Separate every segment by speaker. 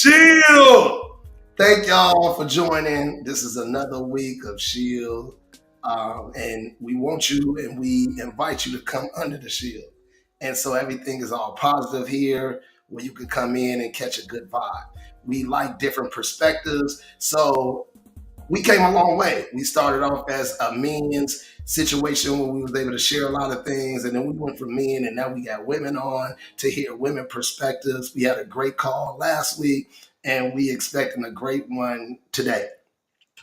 Speaker 1: Shield. Thank y'all for joining. This is another week of Shield. And we want you and we invite you to come under the shield. And so everything is all positive here where you can come in and catch a good vibe. We like different perspectives. So we came a long way. We started off as a men's situation where we was able to share a lot of things, and then we went from men, and now we got women on to hear women perspectives. We had a great call last week, and we expecting a great one today.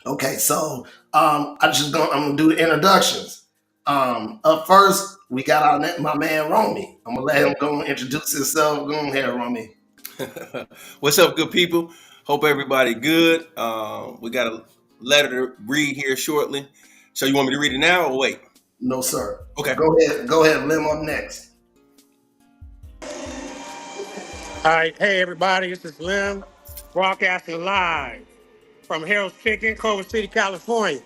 Speaker 1: Okay, so I'm gonna do the introductions. Up first, we got my man Romy. I'm gonna let him go and introduce himself. Go ahead, Romy.
Speaker 2: What's up, good people? Hope everybody good. We got a letter to read here shortly. So you want me to read it now or wait?
Speaker 1: No, sir.
Speaker 2: Okay.
Speaker 1: Go ahead, Lim up next.
Speaker 3: All right, hey everybody, this is Lim, broadcasting live from Harold's Chicken, Culver City, California.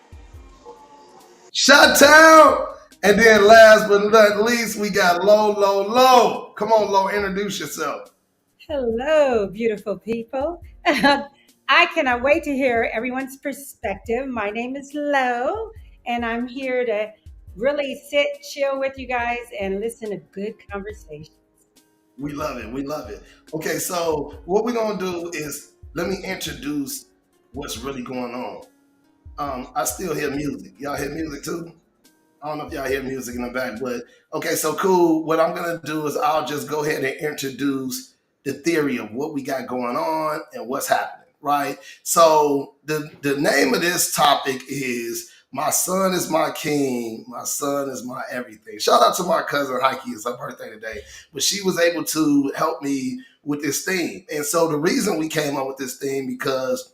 Speaker 1: Shut town. And then last but not least, we got Low. Come on, Low, introduce yourself.
Speaker 4: Hello, beautiful people. I cannot wait to hear everyone's perspective. My name is Lo, and I'm here to really sit, chill with you guys, and listen to good conversation.
Speaker 1: We love it. We love it. Okay, so what we're gonna do is let me introduce what's really going on. I still hear music. Y'all hear music too? I don't know if y'all hear music in the back, but okay, so cool. What I'm gonna do is I'll just go ahead and introduce the theory of what we got going on and what's happening, right? So the name of this topic is "My Son is My King, My Son is My Everything." Shout out to my cousin Heike. It's her birthday today, but she was able to help me with this theme. And so the reason we came up with this theme because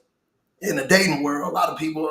Speaker 1: in the dating world, a lot of people,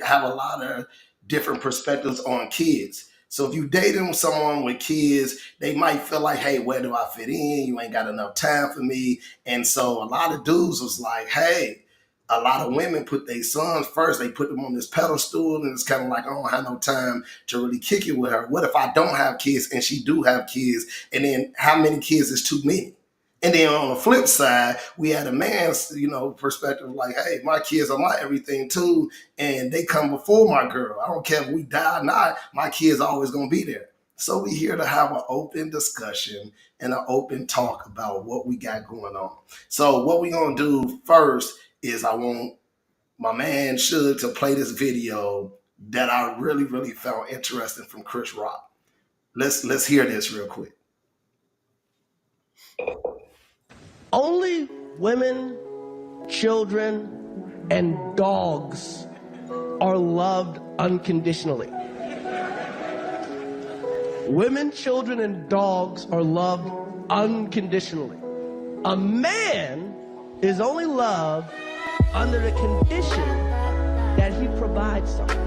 Speaker 1: have a lot of different perspectives on kids. So if you dating someone with kids, they might feel like, hey, where do I fit in? You ain't got enough time for me. And so a lot of dudes was like, hey, a lot of women put their sons first. They put them on this pedestal, and it's kind of like, I don't have no time to really kick it with her. What if I don't have kids and she do have kids? And then how many kids is too many? And then on the flip side, we had a man's, perspective like, hey, my kids are my everything too, and they come before my girl. I don't care if we die or not, my kids are always gonna be there. So we here to have an open discussion and an open talk about what we got going on. So what we gonna do first is I want my man Suge to play this video that I really, really found interesting from Chris Rock. Let's hear this real quick.
Speaker 5: Only women, children, and dogs are loved unconditionally. Women, children, and dogs are loved unconditionally. A man is only loved under the condition that he provides something.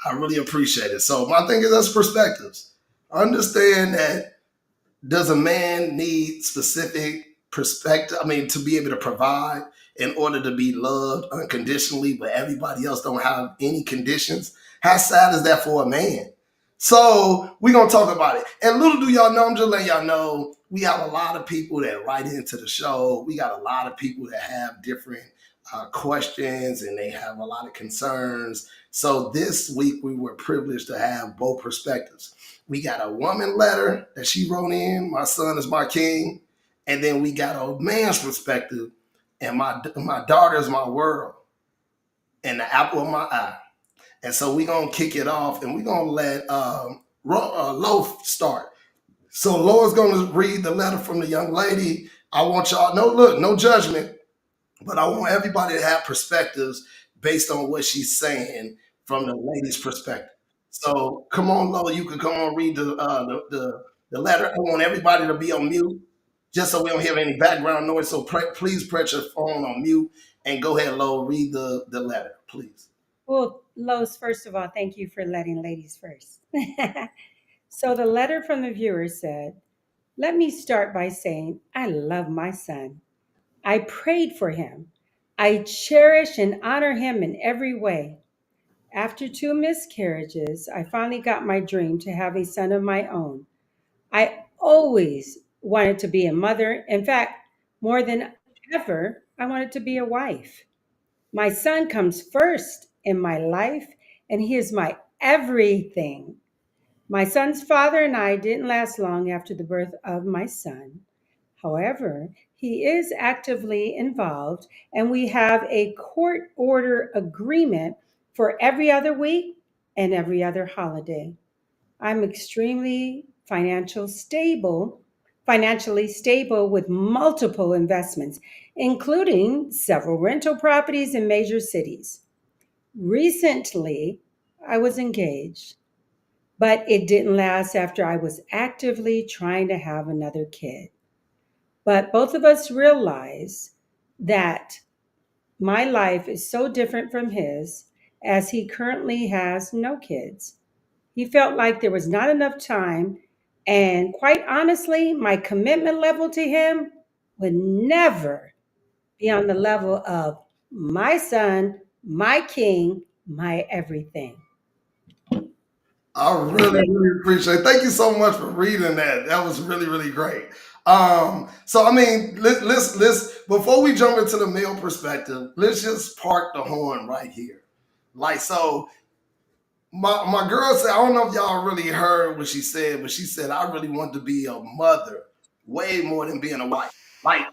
Speaker 1: I really appreciate it. So my thing is that's perspectives. Understand that does a man need specific perspective? I mean, to be able to provide in order to be loved unconditionally, but everybody else don't have any conditions. How sad is that for a man? So we're gonna talk about it. And little do y'all know, I'm just letting y'all know, we have a lot of people that write into the show. We got a lot of people that have different questions and they have a lot of concerns. So this week we were privileged to have both perspectives. We got a woman letter that she wrote in, "My son is my king," and then we got a man's perspective, and my daughter is my world and the apple of my eye. And so we're gonna kick it off, and we're gonna let Loaf start. So Laura's gonna read the letter from the young lady. I want y'all, no judgment, but I want everybody to have perspectives based on what she's saying from the lady's perspective. So come on, Lola, you can come on read the letter. I want everybody to be on mute, just so we don't hear any background noise. So please put your phone on mute and go ahead, Lola, read the letter, please.
Speaker 4: Well, Lois, first of all, thank you for letting ladies first. So the letter from the viewer said, let me start by saying I love my son. I prayed for him. I cherish and honor him in every way. After 2 miscarriages, I finally got my dream to have a son of my own. I always wanted to be a mother. In fact, more than ever, I wanted to be a wife. My son comes first in my life, and he is my everything. My son's father and I didn't last long after the birth of my son. However, he is actively involved, and we have a court order agreement for every other week and every other holiday. I'm extremely financially stable with multiple investments, including several rental properties in major cities. Recently, I was engaged, but it didn't last after I was actively trying to have another kid. But both of us realize that my life is so different from his as he currently has no kids. He felt like there was not enough time. And quite honestly, my commitment level to him would never be on the level of my son, my king, my everything.
Speaker 1: I really appreciate it. Thank you so much for reading that. That was really great. So I mean, let's before we jump into the male perspective, let's just park the horn right here. Like so, my girl said, I don't know if y'all really heard what she said, but she said I really want to be a mother way more than being a wife. Like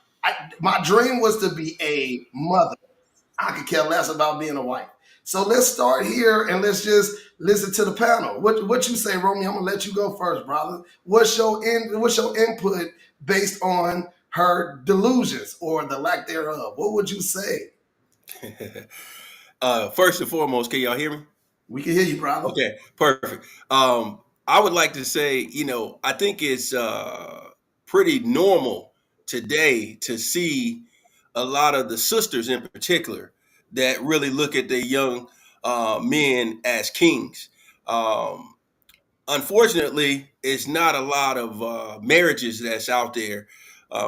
Speaker 1: my dream was to be a mother. I could care less about being a wife. So let's start here and let's just listen to the panel. What you say, Romy? I'm gonna let you go first, brother. What's your input based on her delusions or the lack thereof? What would you say?
Speaker 2: First and foremost, can y'all hear me?
Speaker 1: We can hear you, brother.
Speaker 2: Okay, perfect. I would like to say, I think it's pretty normal today to see a lot of the sisters in particular that really look at the young men as kings. Um, Unfortunately, it's not a lot of marriages that's out there.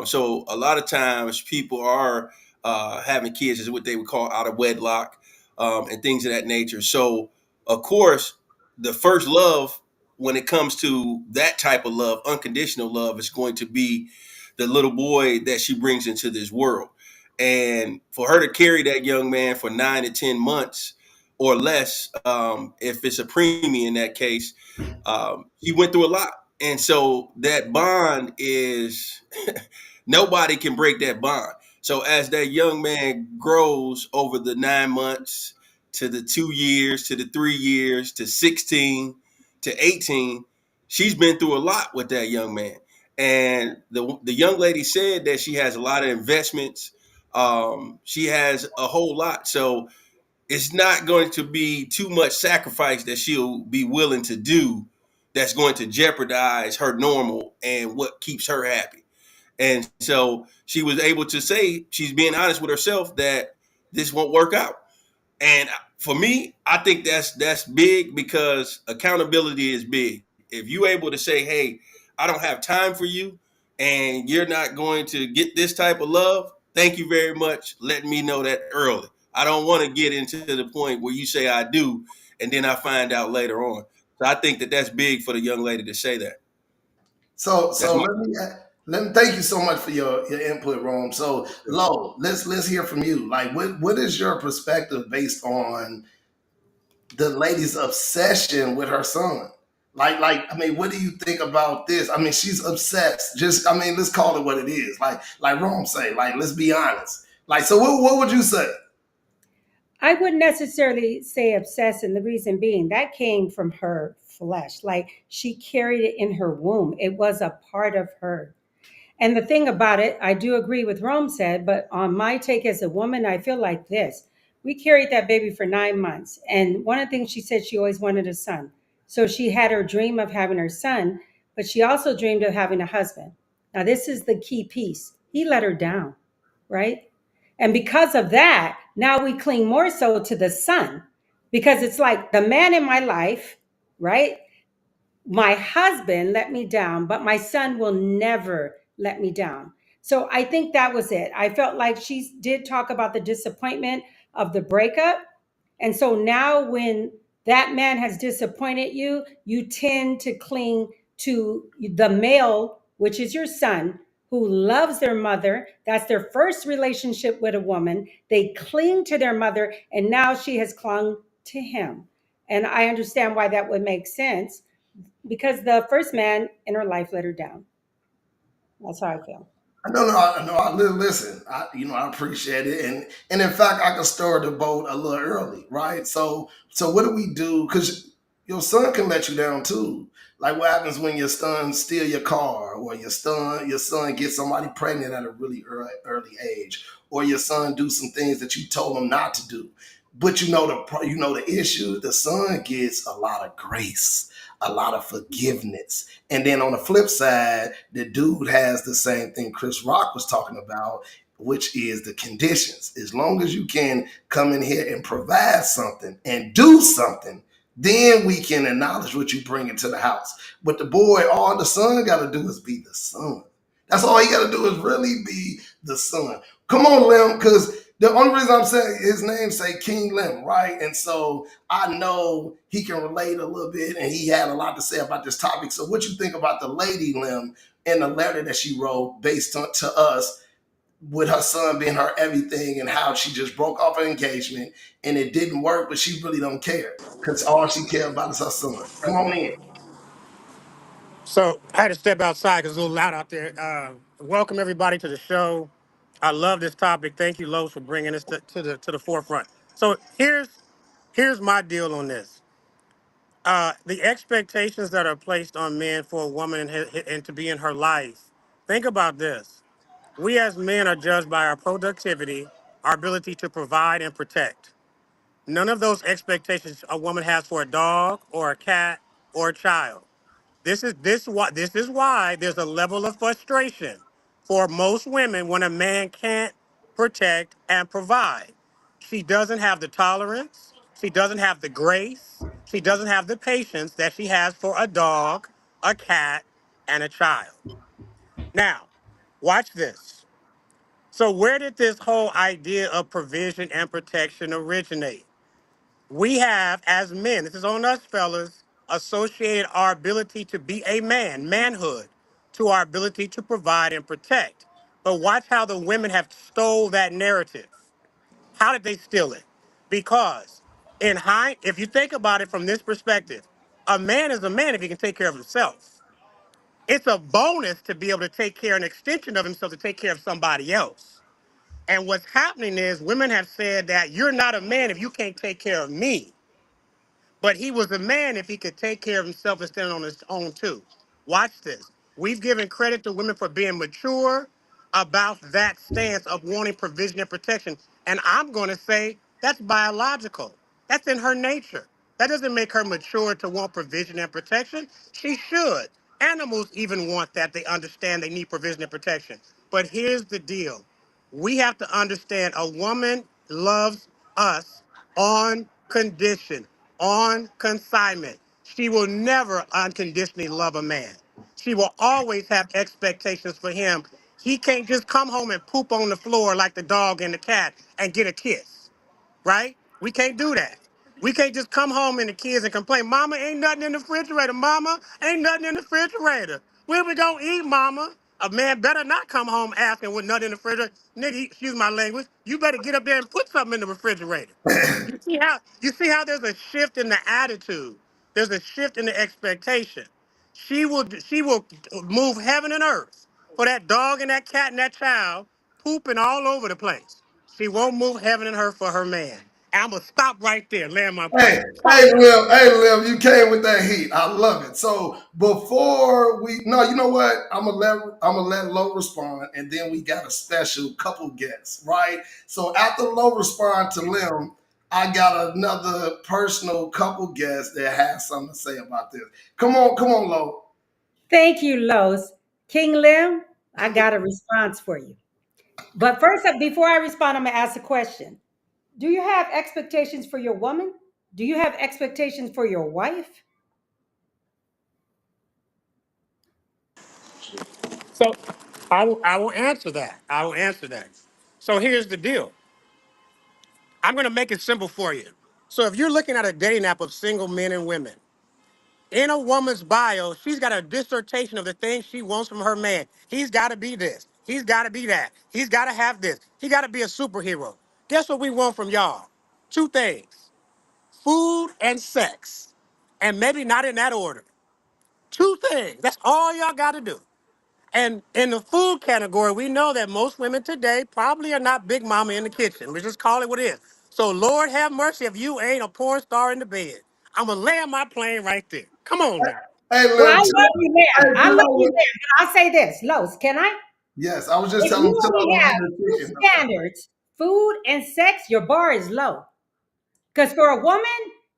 Speaker 2: So a lot of times people are having kids is what they would call out of wedlock and things of that nature. So of course, the first love when it comes to that type of love, unconditional love, is going to be the little boy that she brings into this world. And for her to carry that young man for 9 to 10 months or less, if it's a preemie in that case, he went through a lot. And so that bond is nobody can break that bond. So as that young man grows over the 9 months to the 2 years to the 3 years to 16 to 18, she's been through a lot with that young man. And the young lady said that she has a lot of investments. She has a whole lot. So it's not going to be too much sacrifice that she'll be willing to do that's going to jeopardize her normal and what keeps her happy. And so she was able to say, she's being honest with herself, that this won't work out. And for me, I think that's big because accountability is big. If you're able to say, "Hey, I don't have time for you, and you're not going to get this type of love," thank you very much. Let me know that early. I don't want to get into the point where you say I do, and then I find out later on. So I think that that's big for the young lady to say that.
Speaker 1: So
Speaker 2: That's
Speaker 1: so
Speaker 2: my
Speaker 1: let me thank you so much for your input, Rome. So Lo, let's hear from you. Like what is your perspective based on the lady's obsession with her son? Like I mean, what do you think about this? I mean, she's obsessed. Just I mean, let's call it what it is. Like Rome say, like let's be honest. Like so what would you say?
Speaker 4: I wouldn't necessarily say obsessed, and the reason being that came from her flesh. Like she carried it in her womb, it was a part of her. And the thing about it, I do agree with Rome said, but on my take as a woman, I feel like this. We carried that baby for 9 months. And one of the things she said, she always wanted a son. So she had her dream of having her son, but she also dreamed of having a husband. Now, this is the key piece. He let her down, right? And because of that, now we cling more so to the son because it's like the man in my life, right? My husband let me down, but my son will never let me down. So I think that was it. I felt like she did talk about the disappointment of the breakup. And so now when that man has disappointed you, you tend to cling to the male, which is your son, who loves their mother. That's their first relationship with a woman. They cling to their mother, and now she has clung to him. And I understand why that would make sense because the first man in her life let her down. That's how I feel.
Speaker 1: Listen. I appreciate it, and in fact, I can stir the boat a little early, right? So what do we do? Because your son can let you down too. Like what happens when your son steal your car, or your son gets somebody pregnant at a really early age, or your son do some things that you told him not to do. But the issue. The son gets a lot of grace, a lot of forgiveness, and then on the flip side, the dude has the same thing Chris Rock was talking about, which is the conditions. As long as you can come in here and provide something and do something, then we can acknowledge what you bring into the house. But the boy, all the son got to do is be the son. That's all he got to do is really be the son. Come on, Lim, because the only reason I'm saying his name say King Lim, right? And so I know he can relate a little bit, and he had a lot to say about this topic. So, what you think about the lady Lim and the letter that she wrote based on to us, with her son being her everything, and how she just broke off her engagement and it didn't work, but she really don't care because all she cares about is her son. Come on in.
Speaker 3: So I had to step outside because it's a little loud out there. Welcome everybody to the show. I love this topic. Thank you, Lowe's, for bringing this to the forefront. So here's my deal on this. The expectations that are placed on men for a woman and to be in her life. Think about this. We as men are judged by our productivity, our ability to provide and protect. None of those expectations a woman has for a dog or a cat or a child. This is why there's a level of frustration for most women when a man can't protect and provide. She doesn't have the tolerance, she doesn't have the grace, she doesn't have the patience that she has for a dog, a cat, and a child. Now, watch this. So where did this whole idea of provision and protection originate? We have, as men, this is on us, fellas, associated our ability to be a man, manhood, to our ability to provide and protect. But watch how the women have stole that narrative. How did they steal it? Because if you think about it from this perspective, a man is a man if he can take care of himself. It's a bonus to be able to take care, an extension of himself to take care of somebody else. And what's happening is women have said that you're not a man if you can't take care of me. But he was a man if he could take care of himself and stand on his own too. Watch this. We've given credit to women for being mature about that stance of wanting provision and protection. And I'm going to say that's biological. That's in her nature. That doesn't make her mature to want provision and protection. She should. Animals even want that. They understand they need provision and protection. But here's the deal. We have to understand a woman loves us on condition, on consignment. She will never unconditionally love a man. She will always have expectations for him. He can't just come home and poop on the floor like the dog and the cat and get a kiss, right? We can't do that. We can't just come home and the kids and complain, Mama, ain't nothing in the refrigerator. Mama, ain't nothing in the refrigerator. Where we gonna eat, Mama? A man better not come home asking what nothing in the refrigerator. Nigga, excuse my language. You better get up there and put something in the refrigerator. You see how there's a shift in the attitude. There's a shift in the expectation. She will move heaven and earth for that dog and that cat and that child pooping all over the place. She won't move heaven and earth for her man. I'm gonna stop right there, land my
Speaker 1: Hey,
Speaker 3: plane.
Speaker 1: hey, Lim, you came with that heat. I love it. So before we, no, you know what? I'm gonna let Lo respond, and then we got a special couple guests, right? So after Lo respond to Lim, I got another personal couple guest that has something to say about this. Come on, Lo.
Speaker 4: Thank you, Los. King Lim, I got a response for you. But first, before I respond, I'm going to ask a question. Do you have expectations for your woman? Do you have expectations for your wife?
Speaker 3: So I will answer that. I will answer that. So here's the deal. I'm going to make it simple for you. So if you're looking at a dating app of single men and women, in a woman's bio, she's got a dissertation of the things she wants from her man. He's got to be this. He's got to be that. He's got to have this. He got to be a superhero. Guess what we want from y'all? Two things: food and sex. And maybe not in that order. Two things. That's all y'all got to do. And in the food category, we know that most women today probably are not big mama in the kitchen. We just call it what it is. So Lord have mercy if you ain't a porn star in the bed. I'm gonna land my plane right there. Come on now.
Speaker 1: Hey,
Speaker 4: Well, I
Speaker 1: look,
Speaker 4: love you
Speaker 1: hey,
Speaker 4: there. I
Speaker 1: you
Speaker 4: love
Speaker 1: know
Speaker 4: you
Speaker 1: what?
Speaker 4: there. But I'll say this, Los, can I?
Speaker 1: Yes, I was just
Speaker 4: If
Speaker 1: telling
Speaker 4: you
Speaker 1: him, chill
Speaker 4: only
Speaker 1: out
Speaker 4: have
Speaker 1: on
Speaker 4: two
Speaker 1: the chicken.
Speaker 4: standards, food and sex, your bar is low. Because for a woman,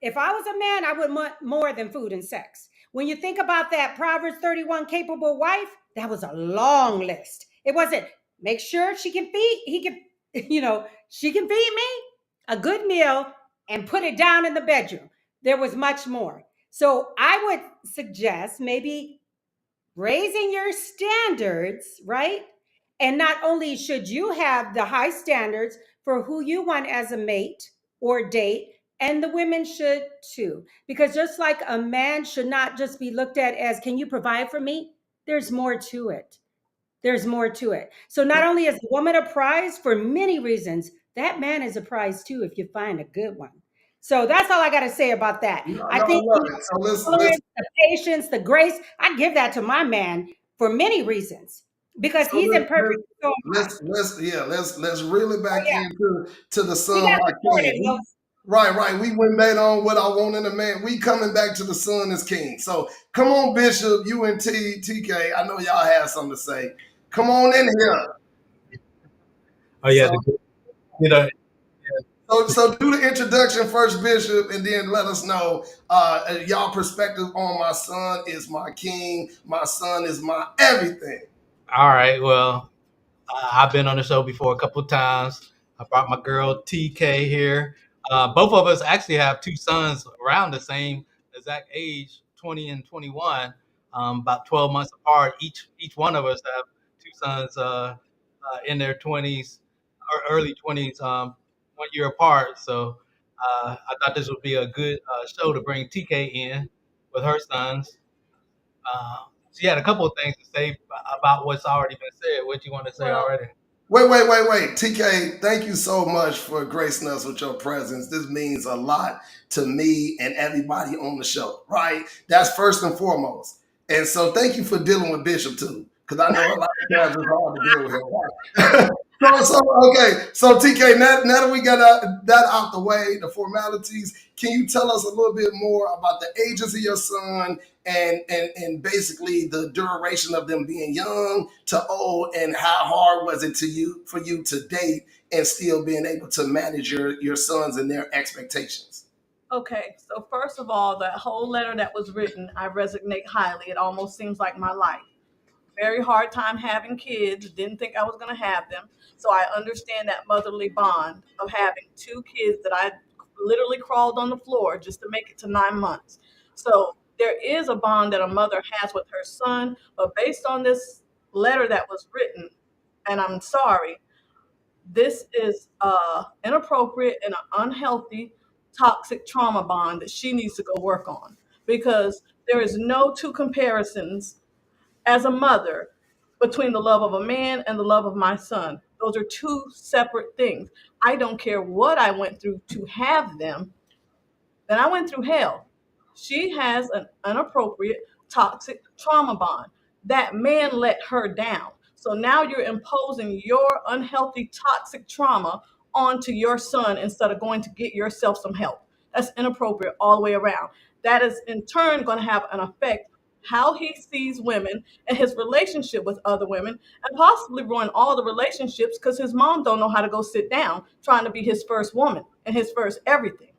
Speaker 4: if I was a man, I would want more than food and sex. When you think about that Proverbs 31 capable wife, that was a long list. It wasn't make sure she can feed, he can, she can feed me a good meal and put it down in the bedroom. There was much more. So I would suggest maybe raising your standards, right? And not only should you have the high standards for who you want as a mate or date, and the women should too. Because just like a man should not just be looked at as, can you provide for me? There's more to it. There's more to it. So not only is the woman a prize for many reasons, that man is a prize too if you find a good one. So that's all I got to say about that.
Speaker 1: No,
Speaker 4: I
Speaker 1: no, I
Speaker 4: think
Speaker 1: love it. So
Speaker 4: tolerance, the patience, the grace, I give that to my man for many reasons because
Speaker 1: so
Speaker 4: he's imperfect. So am I.
Speaker 1: let's reel it
Speaker 4: Oh
Speaker 1: back
Speaker 4: yeah,
Speaker 1: into the
Speaker 4: we
Speaker 1: son
Speaker 4: got
Speaker 1: like
Speaker 4: supported,
Speaker 1: king.
Speaker 4: Los.
Speaker 1: Right. We went back on what I want in a man. We coming back to the son as king. So come on, Bishop, you and TK. I know y'all have something to say. Come on in here.
Speaker 6: Oh yeah,
Speaker 1: So
Speaker 6: you know,
Speaker 1: so do the introduction first, Bishop, and then let us know y'all perspective on my son is my king. My son is my everything.
Speaker 6: all right. Well, I've been on the show before a couple of times. I brought my girl TK here. Both of us actually have two sons around the same exact age, 20 and 21, about 12 months apart. Each one of us have two sons in their 20s or early 20s, 1 year apart. So I thought this would be a good show to bring TK in with her sons. She had a couple of things to say about what's already been said. What you want to say
Speaker 7: Well,
Speaker 6: already?
Speaker 1: Wait. TK, thank you so much for gracing us with your presence. This means a lot to me and everybody on the show, right? That's first and foremost. And so thank you for dealing with Bishop too, because I know a lot of times it's hard to deal with him. Right? So TK, now that we got that out the way, the formalities, can you tell us a little bit more about the ages of your son and basically the duration of them being young to old, and how hard was it for you to date and still being able to manage your sons and their expectations?
Speaker 7: okay. So first of all, that whole letter that was written, I resonate highly. It almost seems like my life. Very hard time having kids. Didn't think I was going to have them. So I understand that motherly bond of having two kids that I literally crawled on the floor just to make it to 9 months. So there is a bond that a mother has with her son. But based on this letter that was written, and I'm sorry, this is inappropriate and an unhealthy, toxic trauma bond that she needs to go work on because there is no two comparisons as a mother between the love of a man and the love of my son. Those are two separate things. I don't care what I went through to have them, then I went through hell. She has an inappropriate, toxic trauma bond. That man let her down. So now you're imposing your unhealthy, toxic trauma onto your son instead of going to get yourself some help. That's inappropriate all the way around. That is in turn going to have an effect how he sees women and his relationship with other women and possibly ruin all the relationships because his mom don't know how to go sit down trying to be his first woman and his first everything.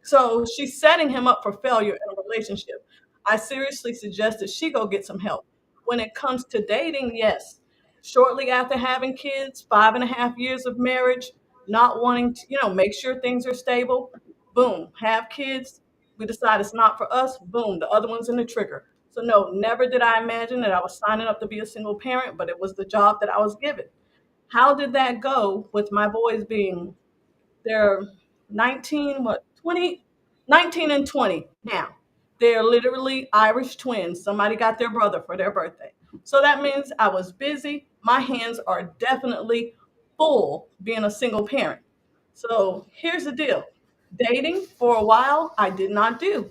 Speaker 7: So she's setting him up for failure in a relationship. I seriously suggest that she go get some help. When it comes to dating, yes, shortly after having kids, 5.5 years of marriage, not wanting to, make sure things are stable, boom, have kids. We decide it's not for us, boom, the other one's in the trigger. So no, never did I imagine that I was signing up to be a single parent, but it was the job that I was given. How did that go with my boys being they're 19, what, 20, 19 and 20 now. They're literally Irish twins. Somebody got their brother for their birthday. So that means I was busy. My hands are definitely full being a single parent. So here's the deal. Dating for a while, I did not do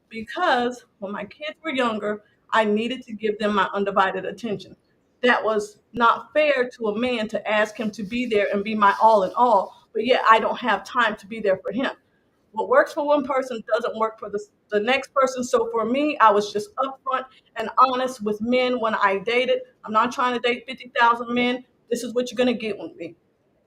Speaker 7: because when my kids were younger, I needed to give them my undivided attention. That was not fair to a man to ask him to be there and be my all in all, but yet I don't have time to be there for him. What works for one person doesn't work for the next person. So for me, I was just upfront and honest with men when I dated. I'm not trying to date 50,000 men. This is what you're going to get with me.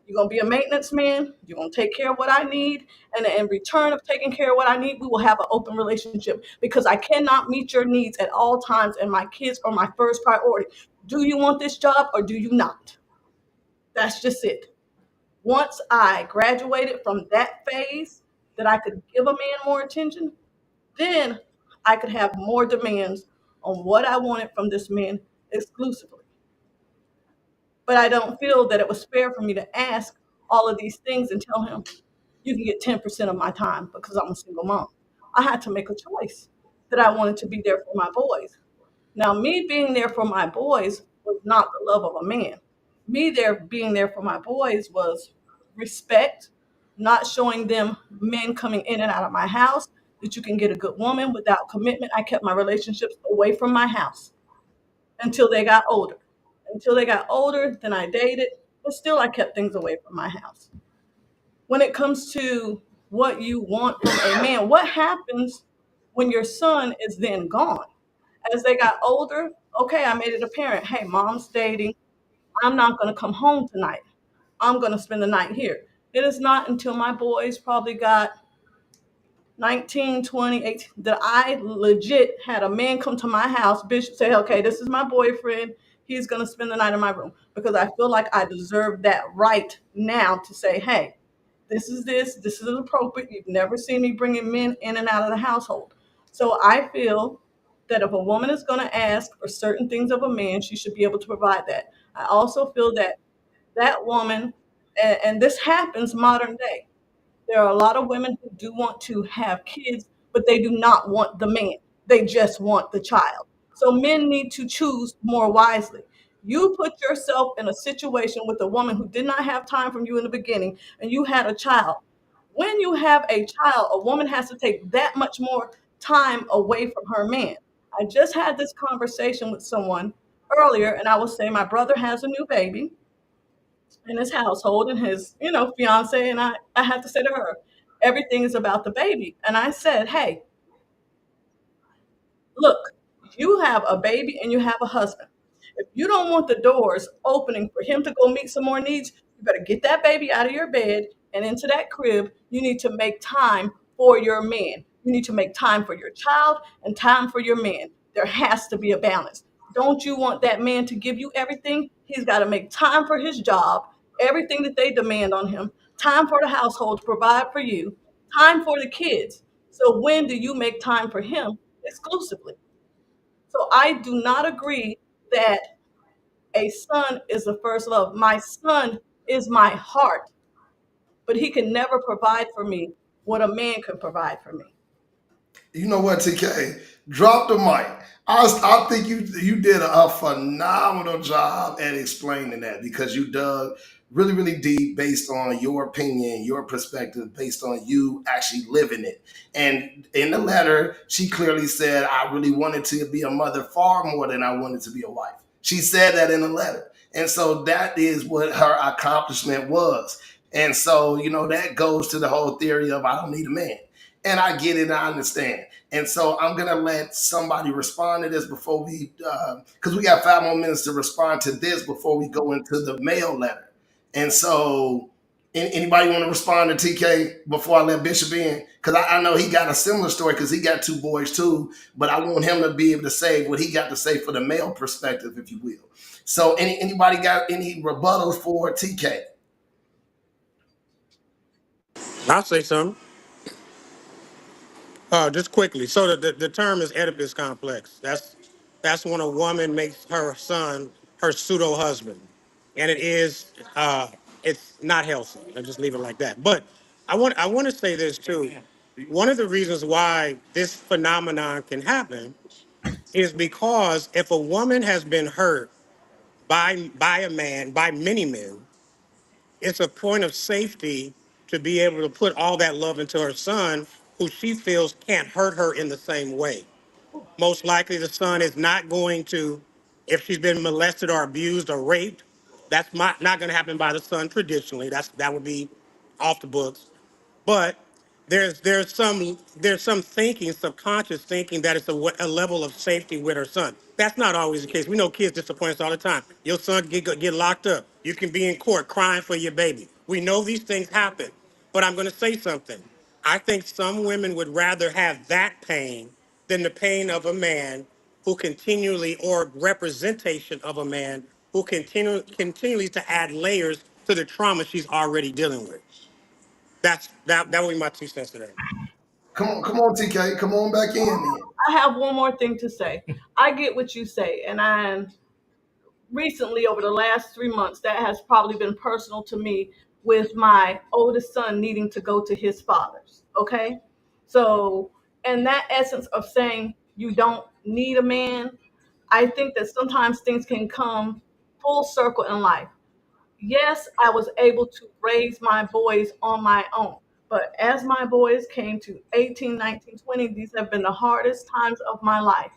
Speaker 7: You're going to be a maintenance man. You're going to take care of what I need. And in return of taking care of what I need, we will have an open relationship because I cannot meet your needs at all times. And my kids are my first priority. Do you want this job or do you not? That's just it. Once I graduated from that phase that I could give a man more attention, then I could have more demands on what I wanted from this man exclusively. But I don't feel that it was fair for me to ask all of these things and tell him, you can get 10% of my time because I'm a single mom. I had to make a choice that I wanted to be there for my boys. Now, me being there for my boys was not the love of a man. Me there being there for my boys was respect, not showing them men coming in and out of my house, that you can get a good woman without commitment. I kept my relationships away from my house until they got older. Until they got older, then I dated, but still I kept things away from my house. When it comes to what you want from a man, what happens when your son is then gone? As they got older, okay, I made it apparent, hey, mom's dating. I'm not going to come home tonight. I'm going to spend the night here. It is not until my boys probably got 19, 20, 18 that I legit had a man come to my house, Bishop say, okay, this is my boyfriend. He's going to spend the night in my room because I feel like I deserve that right now to say, hey, this is appropriate. You've never seen me bringing men in and out of the household. So I feel that if a woman is going to ask for certain things of a man, she should be able to provide that. I also feel that that woman, and this happens modern day, there are a lot of women who do want to have kids, but they do not want the man. They just want the child. So men need to choose more wisely. You put yourself in a situation with a woman who did not have time from you in the beginning, and you had a child. When you have a child, a woman has to take that much more time away from her man. I just had this conversation with someone earlier, and I was saying my brother has a new baby in his household and his, fiance. And I had to say to her, everything is about the baby. And I said, hey, look, you have a baby and you have a husband. If you don't want the doors opening for him to go meet some more needs, you better get that baby out of your bed and into that crib. You need to make time for your man. You need to make time for your child and time for your man. There has to be a balance. Don't you want that man to give you everything? He's got to make time for his job, everything that they demand on him, time for the household to provide for you, time for the kids. So when do you make time for him exclusively? So I do not agree that a son is the first love. My son is my heart, but he can never provide for me what a man can provide for me.
Speaker 1: You know what, TK? Drop the mic. I think you did a phenomenal job at explaining that because you dug really, really deep based on your opinion, your perspective, based on you actually living it. And in the letter, she clearly said, I really wanted to be a mother far more than I wanted to be a wife. She said that in the letter. And so that is what her accomplishment was. And so, that goes to the whole theory of I don't need a man. And I get it, I understand. And so I'm going to let somebody respond to this before we, because we got 5 more minutes to respond to this before we go into the mail letter. And so anybody want to respond to TK before I let Bishop in? Because I know he got a similar story because he got 2 boys too, but I want him to be able to say what he got to say for the male perspective, if you will. So anybody got any rebuttals for TK?
Speaker 3: I'll say something. Just quickly. So the term is Oedipus complex. That's when a woman makes her son her pseudo husband, and it's not healthy. I'll just leave it like that. But I want to say this too. One of the reasons why this phenomenon can happen is because if a woman has been hurt by a man, by many men, it's a point of safety to be able to put all that love into her son, who she feels can't hurt her in the same way. Most likely the son is not going to, if she's been molested or abused or raped, that's not going to happen by the son traditionally. That would be off the books. But there's some thinking, subconscious thinking, that it's a level of safety with her son. That's not always the case. We know kids disappoint us all the time. Your son get locked up. You can be in court crying for your baby. We know these things happen. But I'm going to say something. I think some women would rather have that pain than the pain of a man who continually, or representation of a man who continually to add layers to the trauma she's already dealing with. That would be my 2 cents today.
Speaker 1: Come on, TK. Come on back in then.
Speaker 7: I have one more thing to say. I get what you say, and I recently, over the last 3 months, that has probably been personal to me with my oldest son needing to go to his father's. Okay. So, and that essence of saying you don't need a man, I think that sometimes things can come full circle in life. Yes, I was able to raise my boys on my own. But as my boys came to 18, 19, 20, these have been the hardest times of my life.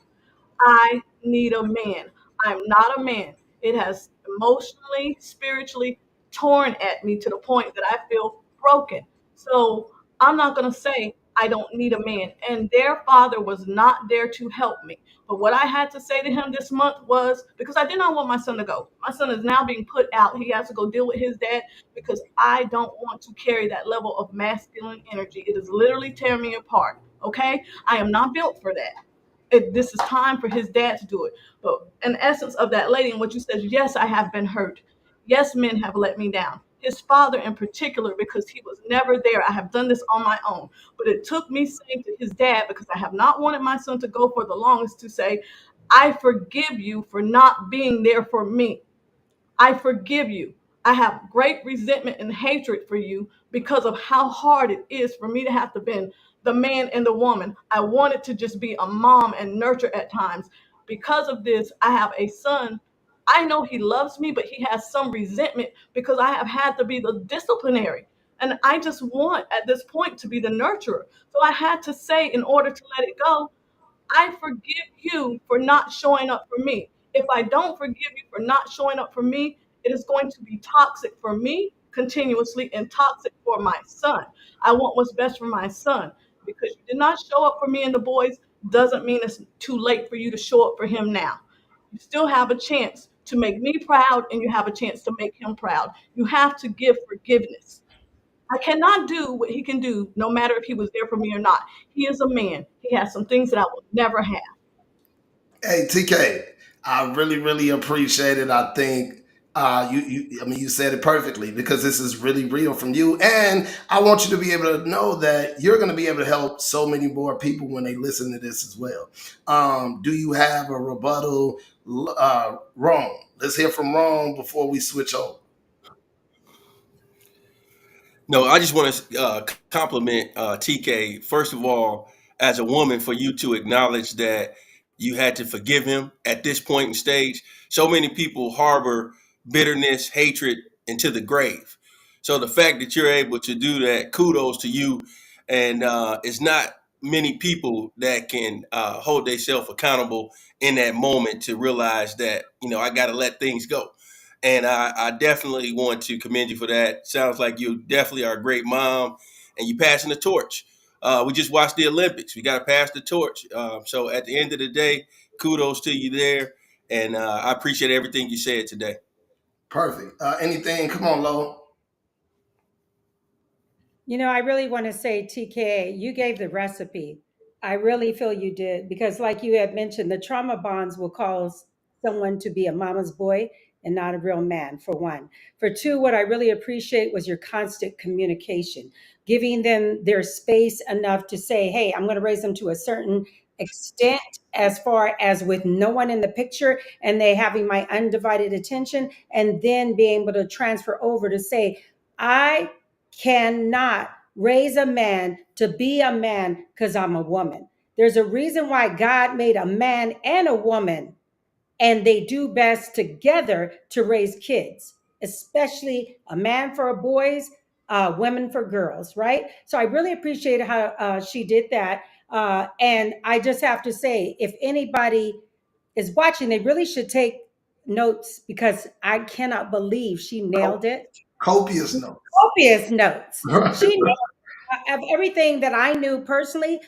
Speaker 7: I need a man. I'm not a man. It has emotionally, spiritually torn at me to the point that I feel broken. So I'm not going to say I don't need a man. And their father was not there to help me. But what I had to say to him this month was, because I did not want my son to go. My son is now being put out. He has to go deal with his dad because I don't want to carry that level of masculine energy. It is literally tearing me apart. Okay? I am not built for that. This is time for his dad to do it. But in essence of that lady and what you said, yes, I have been hurt. Yes, men have let me down. His father in particular, because he was never there. I have done this on my own. But it took me saying to his dad, because I have not wanted my son to go for the longest, to say, I forgive you for not being there for me. I forgive you. I have great resentment and hatred for you because of how hard it is for me to have to be the man and the woman. I wanted to just be a mom and nurture at times. Because of this, I have a son. I know he loves me, but he has some resentment because I have had to be the disciplinary. And I just want at this point to be the nurturer. So I had to say, in order to let it go, I forgive you for not showing up for me. If I don't forgive you for not showing up for me, it is going to be toxic for me continuously and toxic for my son. I want what's best for my son. Because you did not show up for me and the boys doesn't mean it's too late for you to show up for him now. You still have a chance to make me proud and you have a chance to make him proud. You have to give forgiveness. I cannot do what he can do, no matter if he was there for me or not. He is a man. He has some things that I will never have.
Speaker 1: Hey, TK, I really, really appreciate it. I think I mean, you said it perfectly because this is really real from you, and I want you to be able to know that you're going to be able to help so many more people when they listen to this as well. Do you have a rebuttal, Wrong? Let's hear from Wrong before we switch over.
Speaker 2: No, I just want to compliment TK, first of all, as a woman, for you to acknowledge that you had to forgive him at this point in stage. So many people harbor bitterness, hatred into the grave. So the fact that you're able to do that, kudos to you. And it's not many people that can hold themselves accountable in that moment to realize that, I got to let things go. And I definitely want to commend you for that. Sounds like you definitely are a great mom, and you passing the torch. We just watched the Olympics. We got to pass the torch. So at the end of the day, kudos to you there, and I appreciate everything you said today.
Speaker 1: Perfect. Anything? Come on, Lo.
Speaker 4: I really want to say, TK, you gave the recipe. I really feel you did because, like you had mentioned, the trauma bonds will cause someone to be a mama's boy and not a real man, for one. For two, what I really appreciate was your constant communication, giving them their space enough to say, hey, I'm going to raise them to a certain extent as far as with no one in the picture and they having my undivided attention, and then being able to transfer over to say, I cannot raise a man to be a man because I'm a woman. There's a reason why God made a man and a woman, and they do best together to raise kids, especially a man for boys, women for girls, right? So I really appreciate how she did that. And I just have to say, if anybody is watching, they really should take notes because I cannot believe she nailed it.
Speaker 1: Copious notes.
Speaker 4: Copious notes. She nailed of everything that I knew personally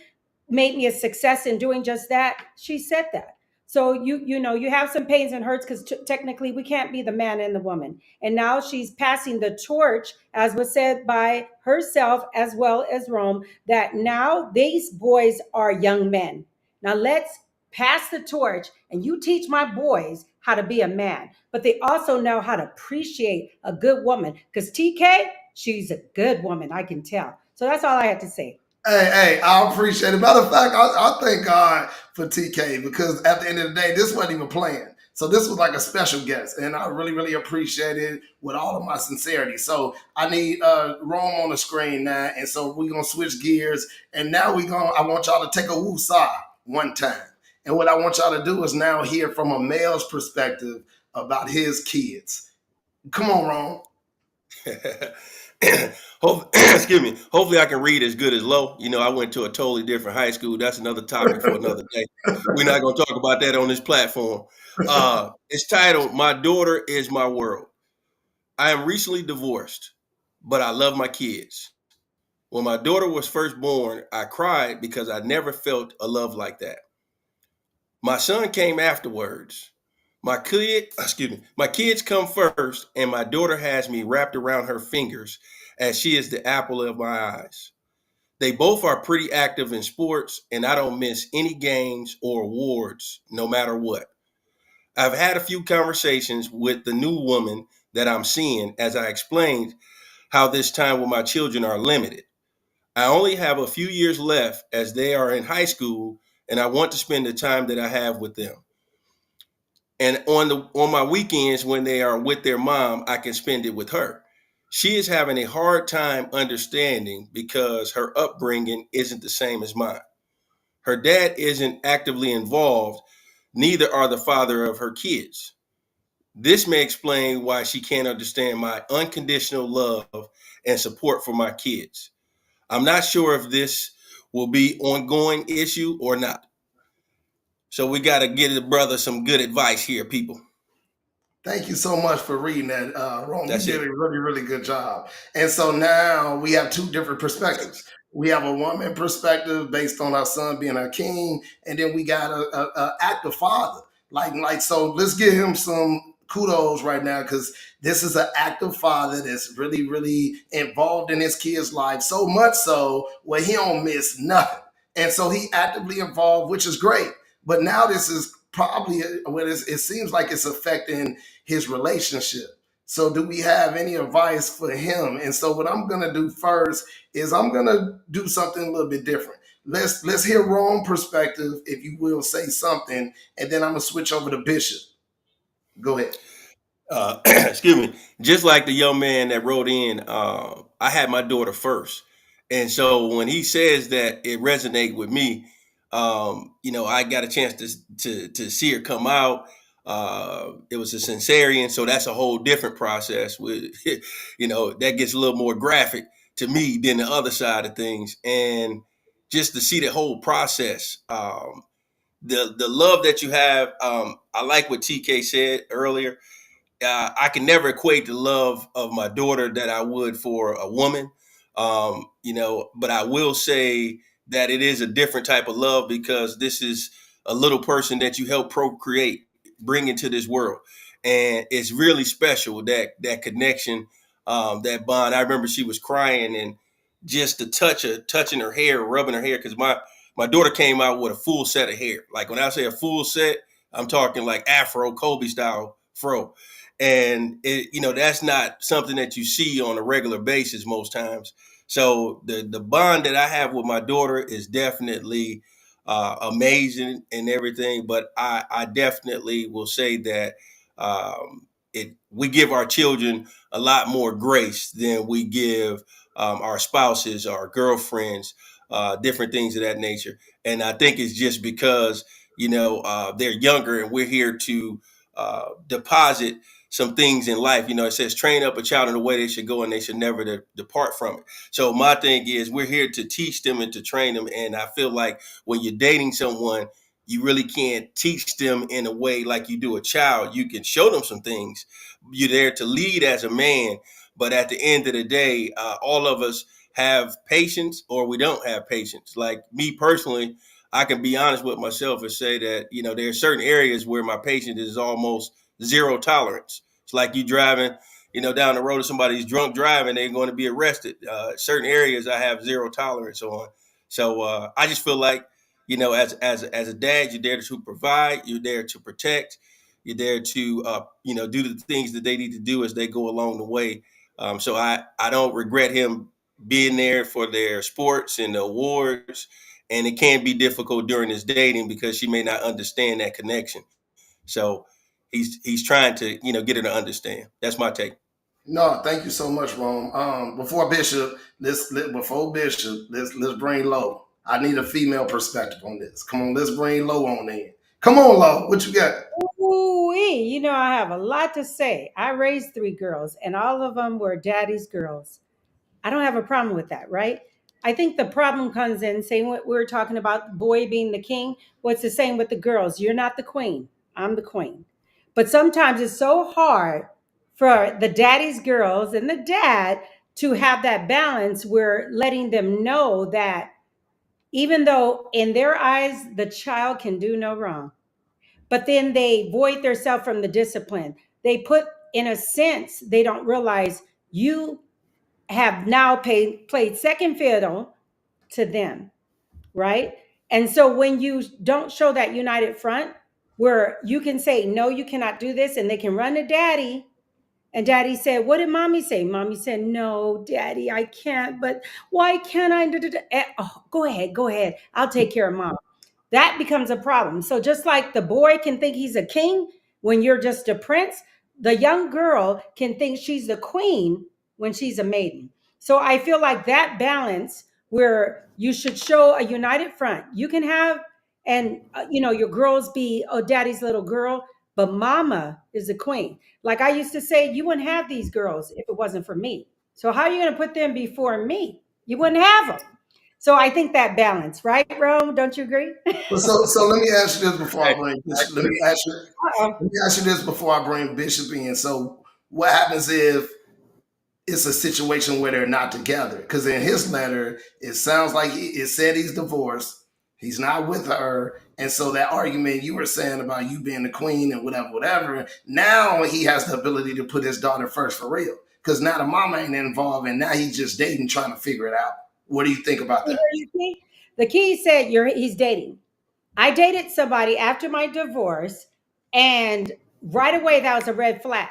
Speaker 4: made me a success in doing just that. She said that. So you have some pains and hurts because technically we can't be the man and the woman. And now she's passing the torch, as was said by herself as well as Rome, that now these boys are young men. Now let's pass the torch and you teach my boys how to be a man, but they also know how to appreciate a good woman. Because TK, she's a good woman, I can tell. So that's all I had to say.
Speaker 1: Hey, I appreciate it. Matter of fact, I thank God for TK because at the end of the day, this wasn't even planned. So this was like a special guest, and I really, really appreciate it with all of my sincerity. So I need Rome on the screen now, and so we're gonna switch gears, and now I want y'all to take a woosah one time. And what I want y'all to do is now hear from a male's perspective about his kids. Come on, Rome.
Speaker 2: Excuse me. Hopefully, I can read as good as Low. I went to a totally different high school. That's another topic for another day. We're not going to talk about that on this platform. It's titled "My Daughter Is My World." I am recently divorced, but I love my kids. When my daughter was first born, I cried because I never felt a love like that. My son came afterwards. My kids come first, and my daughter has me wrapped around her fingers as she is the apple of my eyes. They both are pretty active in sports, and I don't miss any games or awards, no matter what. I've had a few conversations with the new woman that I'm seeing as I explained how this time with my children are limited. I only have a few years left as they are in high school, and I want to spend the time that I have with them. And on my weekends when they are with their mom, I can spend it with her. She is having a hard time understanding because her upbringing isn't the same as mine. Her dad isn't actively involved, neither are the father of her kids. This may explain why she can't understand my unconditional love and support for my kids. I'm not sure if this will be an ongoing issue or not. So we got to give the brother some good advice here, people.
Speaker 1: Thank you so much for reading that, Rome. You
Speaker 2: That's
Speaker 1: did
Speaker 2: it.
Speaker 1: a really, really good job. And so now we have two different perspectives. We have a woman perspective based on our son being our king, and then we got a active father. So let's give him some kudos right now because this is an active father that's really, really involved in his kid's life, so much so where he don't miss nothing. And so he actively involved, which is great. But now this is probably it seems like it's affecting his relationship. So do we have any advice for him? And so what I'm gonna do first is I'm gonna do something a little bit different. Let's hear Rome's perspective, if you will, say something, and then I'm gonna switch over to Bishop. Go ahead.
Speaker 2: Excuse me. Just like the young man that wrote in, I had my daughter first, and so when he says that, it resonates with me. I got a chance to see her come out. It was a cesarean, so that's a whole different process. With that gets a little more graphic to me than the other side of things, and just to see the whole process. The love that you have. I like what TK said earlier. I can never equate the love of my daughter that I would for a woman. But I will say that it is a different type of love because this is a little person that you help procreate, bring into this world. And it's really special, that connection, that bond. I remember she was crying, and just the touching her hair, rubbing her hair, because my daughter came out with a full set of hair. Like when I say a full set, I'm talking like Afro, Kobe style fro. And that's not something that you see on a regular basis most times. So the bond that I have with my daughter is definitely amazing and everything, but I definitely will say that we give our children a lot more grace than we give our spouses, our girlfriends, different things of that nature. And I think it's just because they're younger, and we're here to deposit some things in life. It says train up a child in the way they should go, and they should never depart from it. So my thing is, we're here to teach them and to train them. And I feel like when you're dating someone, you really can't teach them in a way like you do a child. You can show them some things. You're there to lead as a man, but at the end of the day, all of us have patience or we don't have patience. Like me personally, I can be honest with myself and say that, there are certain areas where my patience is almost zero tolerance. It's like you driving, down the road, if somebody's drunk driving, they're going to be arrested. Certain areas I have zero tolerance on. So I just feel like, as a dad, you're there to provide, you're there to protect, you're there to, do the things that they need to do as they go along the way. So I don't regret him being there for their sports and the awards. And it can be difficult during his dating because she may not understand that connection. So he's trying to, get her to understand. That's my take.
Speaker 1: No, thank you so much, Rome. Before Bishop, let's bring Lo. I need a female perspective on this. Come on, let's bring Lo on in. Come on, Lo, what you got?
Speaker 4: Ooh-wee, I have a lot to say. I raised 3 girls, and all of them were daddy's girls. I don't have a problem with that, right? I think the problem comes in saying what we were talking about, boy being the king. What's the same with the girls? You're not the queen. I'm the queen. But sometimes it's so hard for the daddy's girls and the dad to have that balance where letting them know that even though in their eyes the child can do no wrong, but then they void themselves from the discipline. They put, in a sense, they don't realize you have now played second fiddle to them, right? And so when you don't show that united front where you can say, no, you cannot do this, and they can run to daddy, and daddy said, what did mommy say? Mommy said, no, daddy, I can't, but why can't I? Oh, go ahead. I'll take care of mom. That becomes a problem. So just like the boy can think he's a king when you're just a prince, the young girl can think she's the queen when she's a maiden. So I feel like that balance where you should show a united front. You can have, and your girls be, oh, daddy's little girl, but mama is the queen. Like I used to say, you wouldn't have these girls if it wasn't for me. So how are you going to put them before me? You wouldn't have them. So I think that balance, right, Rome? Don't you agree?
Speaker 1: So let me ask you this before I bring Bishop. Let me ask
Speaker 4: Uh-oh.
Speaker 1: you this before I bring Bishop in. So what happens if it's a situation where they're not together? Because in his letter, it sounds like it said he's divorced. He's not with her. And so that argument you were saying about you being the queen and whatever, now he has the ability to put his daughter first for real. Because now the mama ain't involved, and now he's just dating, trying to figure it out. What do you think about that?
Speaker 4: The key said he's dating. I dated somebody after my divorce, and right away that was a red flag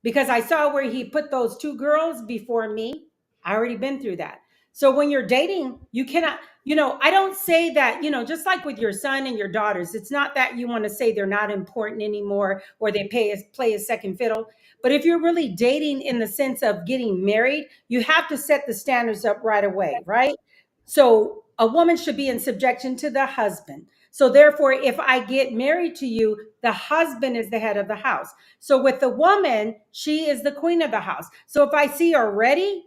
Speaker 4: because I saw where he put those 2 girls before me. I already been through that. So when you're dating, you cannot, I don't say that, just like with your son and your daughters, it's not that you want to say they're not important anymore or they play a second fiddle. But if you're really dating in the sense of getting married, you have to set the standards up right away, right? So a woman should be in subjection to the husband. So therefore, if I get married to you, the husband is the head of the house. So with the woman, she is the queen of the house. So if I see her ready,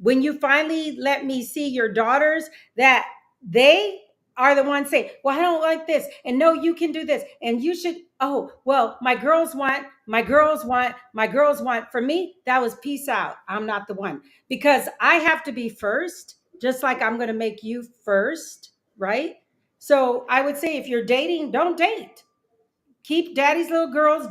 Speaker 4: when you finally let me see your daughters, that they are the ones saying, well, I don't like this. And no, you can do this. And you should, oh, well, my girls want. For me, that was peace out. I'm not the one. Because I have to be first, just like I'm going to make you first, right? So I would say if you're dating, don't date. Keep daddy's little girls.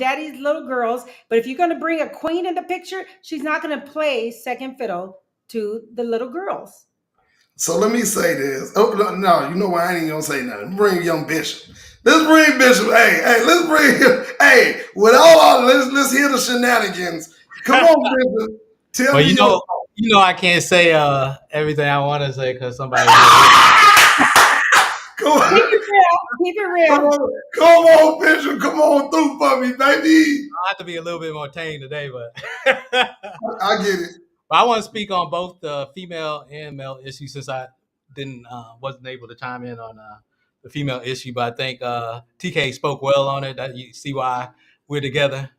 Speaker 4: But if you're going to bring a queen in the picture, she's not going to play second fiddle to the little girls.
Speaker 1: So let me say this. Oh, no, you know what? I ain't gonna say nothing. Bring young Bishop. Let's bring Bishop. Hey, let's bring him. Hey, with all let's hear the shenanigans. Come on, Bishop. Tell
Speaker 6: Well,
Speaker 1: me.
Speaker 6: I can't say everything I want to say because somebody.
Speaker 1: Come on.
Speaker 4: Keep it
Speaker 1: Come
Speaker 4: real.
Speaker 1: on, Bishop. Come on through for me, baby.
Speaker 6: I have to be a little bit more tame today, but
Speaker 1: I get it.
Speaker 6: but I want to speak on both the female and male issues since I didn't wasn't able to chime in on the female issue. But I think TK spoke well on it. That you see why we're together.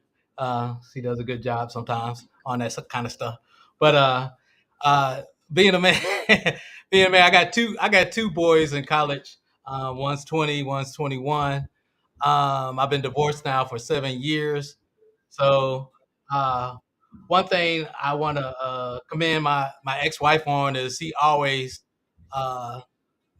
Speaker 6: She does a good job sometimes on that kind of stuff. But uh, being a man, being a man, I got two boys in college. One's 20, one's 21. I've been divorced now for 7 years. So uh, one thing I want to commend my ex wife on is she always uh,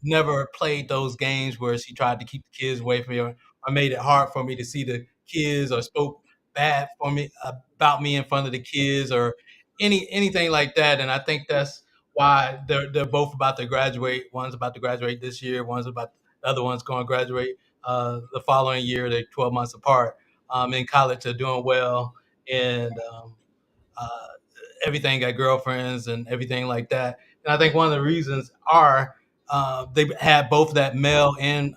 Speaker 6: never played those games where she tried to keep the kids away from me or made it hard for me to see the kids or spoke bad for me about me in front of the kids or anything like that. And I think that's why they're both about to graduate. One's about to graduate this year. The other one's going to graduate the following year. They're 12 months apart. In college, they're doing well, and uh, everything, got girlfriends and everything like that. And I think one of the reasons are they have both that male and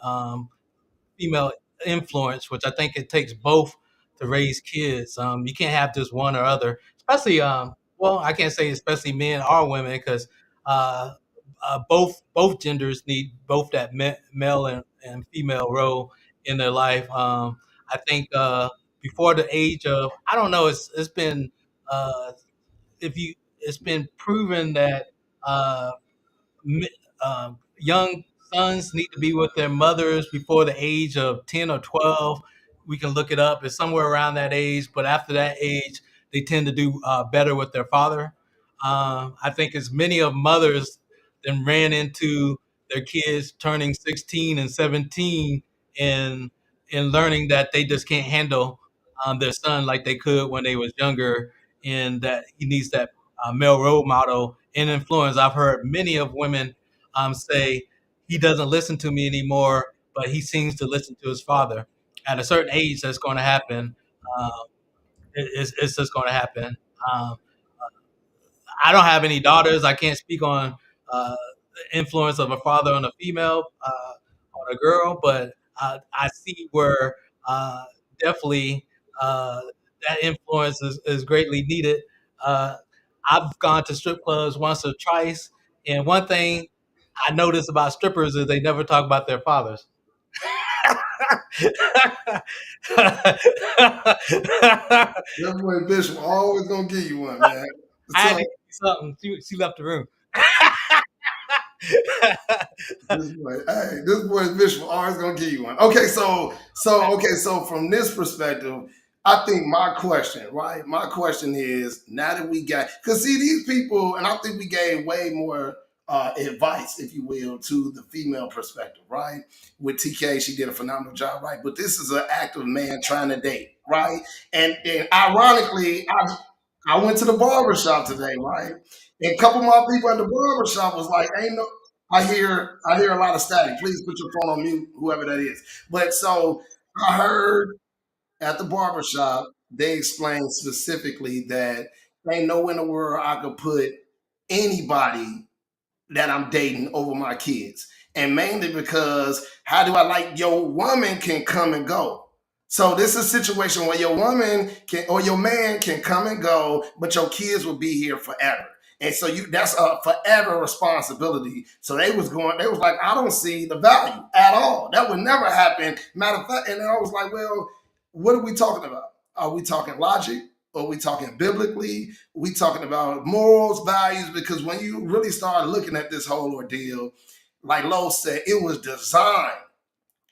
Speaker 6: female influence, which I think it takes both to raise kids. You can't have just one or other, especially well, I can't say especially men or women because uh, both genders need both that male and female role in their life. I think before the age of I don't know, it's been uh, if you it's been proven that uh, young sons need to be with their mothers before the age of 10 or 12. We can look it up. It's somewhere around that age, but after that age, they tend to do better with their father. I think as many of mothers then ran into their kids turning 16 and 17 and learning that they just can't handle their son like they could when they was younger, and that he needs that male role model and influence. I've heard many of women say he doesn't listen to me anymore, but he seems to listen to his father. At a certain age, that's going to happen. Um, it's just going to happen. Um, I don't have any daughters. I can't speak on the influence of a father on a female, on a girl, but I see where uh, definitely uh, that influence is greatly needed. Uh, I've gone to strip clubs once or twice, and one thing I notice about strippers is they never talk about their fathers.
Speaker 1: That boy Bishop always gonna give you one, man.
Speaker 6: I had to
Speaker 1: So
Speaker 6: give you something. She left the room.
Speaker 1: this boy Bishop always gonna give you one. Okay, so from this perspective, I think my question, right? My question is now that we got because see these people, and I think we gave way more advice, if you will, to the female perspective, right? With TK, she did a phenomenal job, right? But this is an active man trying to date, right? And ironically, I went to the barber shop today, right? And a couple of my people at the barber shop was like, "Ain't no." I hear a lot of static. Please put your phone on mute, whoever that is. But so I heard at the barber shop they explained specifically that ain't no in the world I could put anybody that I'm dating over my kids. And mainly because how do I like your woman can come and go. So this is a situation where your woman can or your man can come and go, but your kids will be here forever. And so you that's a forever responsibility. So they was like, I don't see the value at all. That would never happen. Matter of fact, and I was like, well, what are we talking about? Are we talking logic? Are we talking biblically? We talking about morals, values, because when you really start looking at this whole ordeal, like Lo said, it was designed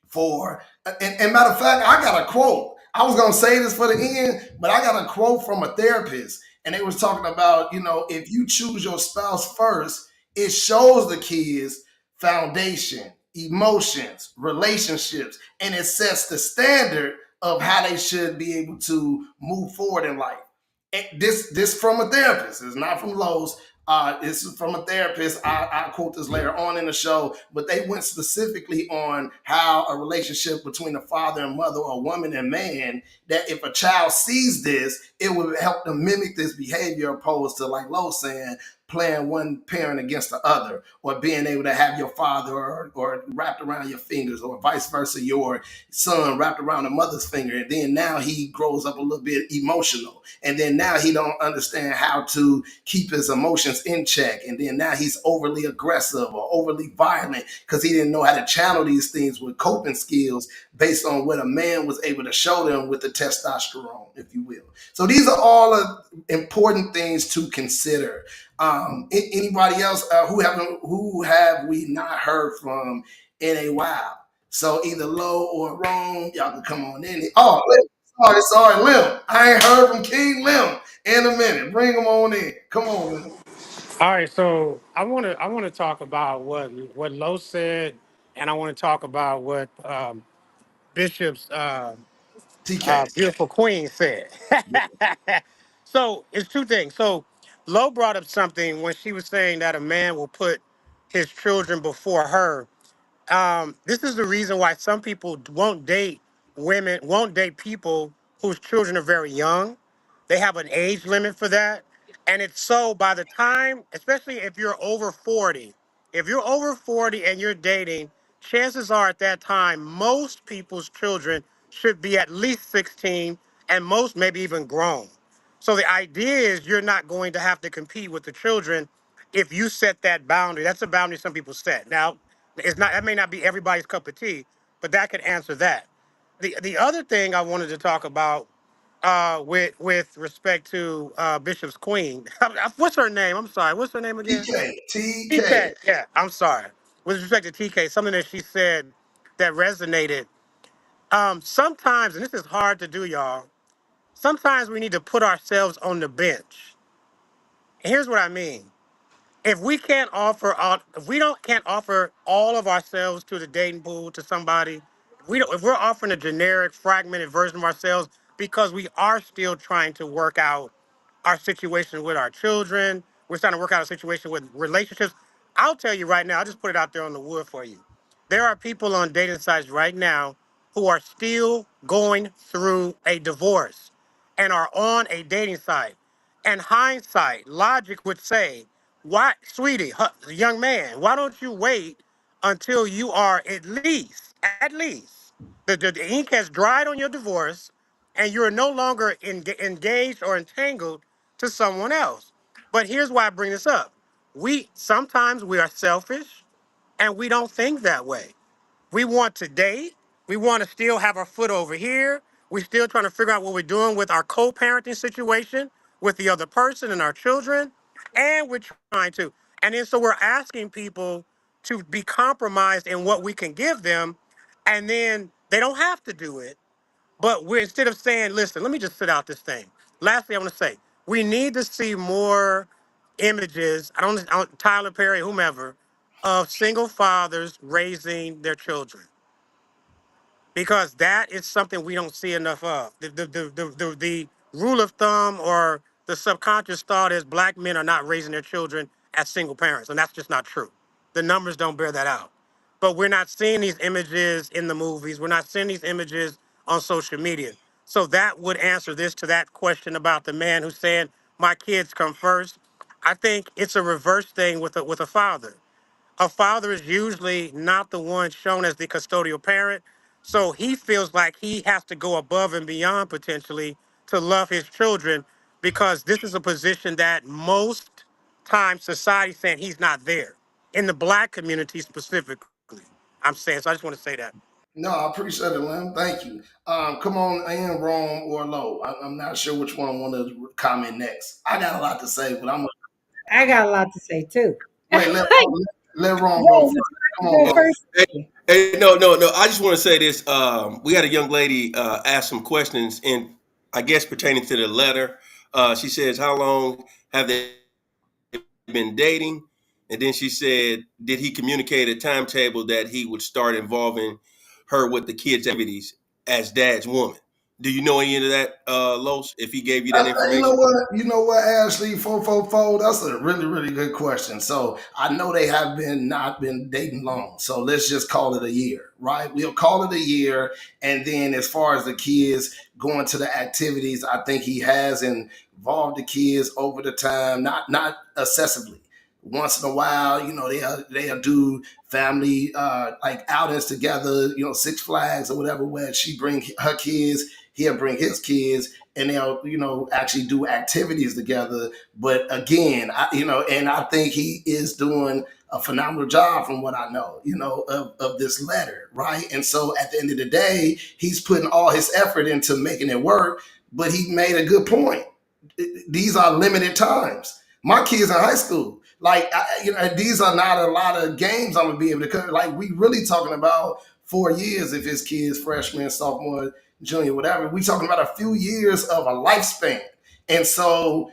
Speaker 1: for. And matter of fact, I got a quote. I was gonna say this for the end, but I got a quote from a therapist, and they was talking about, if you choose your spouse first, it shows the kids foundation, emotions, relationships, and it sets the standard of how they should be able to move forward in life. This from a therapist. It's not from Lowe's. This is from a therapist. I quote this later on in the show, but they went specifically on how a relationship between a father and mother, or woman and man, that if a child sees this, it would help them mimic this behavior, opposed to like Lowe saying, playing one parent against the other, or being able to have your father or wrapped around your fingers, or vice versa, your son wrapped around the mother's finger. And then now he grows up a little bit emotional. And then now he don't understand how to keep his emotions in check. And then now he's overly aggressive or overly violent because he didn't know how to channel these things with coping skills based on what a man was able to show them with the testosterone, if you will. So these are all important things to consider. Anybody else who have we not heard from in a while? So either low or wrong, y'all can come on in. Oh, sorry, Lim. I ain't heard from King Lim in a minute. Bring him on in. Come on, Lim.
Speaker 3: All right, so I want to talk about what Lo said, and I want to talk about what Bishop's
Speaker 1: TK.
Speaker 3: beautiful queen said. So it's two things. So Lo brought up something when she was saying that a man will put his children before her. This is the reason why some people won't date people whose children are very young. They have an age limit for that. And it's so by the time, especially if you're over 40, if you're over 40 and you're dating, chances are at that time, most people's children should be at least 16 and most maybe even grown. So the idea is you're not going to have to compete with the children if you set that boundary. That's a boundary some people set. Now, it's not that may not be everybody's cup of tea, but that could answer that. The other thing I wanted to talk about with respect to Bishop's Queen. What's her name? I'm sorry. What's her name again?
Speaker 1: TK.
Speaker 3: TK. Yeah, I'm sorry. With respect to TK, something that she said that resonated. Sometimes, and this is hard to do, y'all. Sometimes we need to put ourselves on the bench. And here's what I mean. If we don't can't offer all of ourselves to the dating pool to somebody, if we're offering a generic fragmented version of ourselves because we are still trying to work out our situation with our children, we're trying to work out a situation with relationships. I'll tell you right now, I'll just put it out there on the wood for you. There are people on dating sites right now who are still going through a divorce and are on a dating site. And hindsight, logic would say, why, sweetie, young man, why don't you wait until you are at least, the ink has dried on your divorce and you're no longer engaged or entangled to someone else. But here's why I bring this up. Sometimes we are selfish and we don't think that way. We want to date. We want to still have our foot over here. We're still trying to figure out what we're doing with our co-parenting situation with the other person and our children. And we're trying to. And then so we're asking people to be compromised in what we can give them. And then they don't have to do it. But we're instead of saying, listen, let me just sit out this thing. Lastly, I want to say we need to see more images. I don't Tyler Perry, whomever, of single fathers raising their children because that is something we don't see enough of. The rule of thumb or the subconscious thought is black men are not raising their children as single parents, and that's just not true. The numbers don't bear that out. But we're not seeing these images in the movies. We're not seeing these images on social media. So that would answer this to that question about the man who's saying, my kids come first. I think it's a reverse thing with a father. A father is usually not the one shown as the custodial parent. So he feels like he has to go above and beyond potentially to love his children because this is a position that most times society saying he's not there. In the black community specifically, I'm saying. So I just want to say that.
Speaker 1: No, I appreciate it, Lim. Thank you. Come on in, Rome or Low. I'm not sure which one I want to comment next. I got a lot to say, but I'm gonna
Speaker 4: I got a lot to say too.
Speaker 1: wait. Let Rome go
Speaker 4: Rose,
Speaker 1: first. Come
Speaker 4: go
Speaker 1: on, Rome.
Speaker 4: first.
Speaker 2: Hey, no. I just want to say this. We had a young lady ask some questions, in, I guess, pertaining to the letter. She says, "How long have they been dating?" And then she said, "Did he communicate a timetable that he would start involving her with the kids' activities as dad's woman?" Do you know any of that, Los? If he gave you that
Speaker 1: You know
Speaker 2: information?
Speaker 1: what? You know what, Ashley? 444. That's a really, really good question. So I know they have been not been dating long. So let's just call it a year, right? We'll call it a year. And then as far as the kids going to the activities, I think he has involve the kids over the time, not excessively. Once in a while, they'll do family like outings together, Six Flags or whatever, where she bring her kids, he'll bring his kids, and they'll actually do activities together. But again, and I think he is doing a phenomenal job from what I know, of this letter, right? And so at the end of the day, he's putting all his effort into making it work, but he made a good point. These are limited times. My kids in high school, like, these are not a lot of games I'm gonna be able to cover. Like, we really talking about 4 years if his kids freshman, sophomore, junior, whatever. We talking about a few years of a lifespan, and so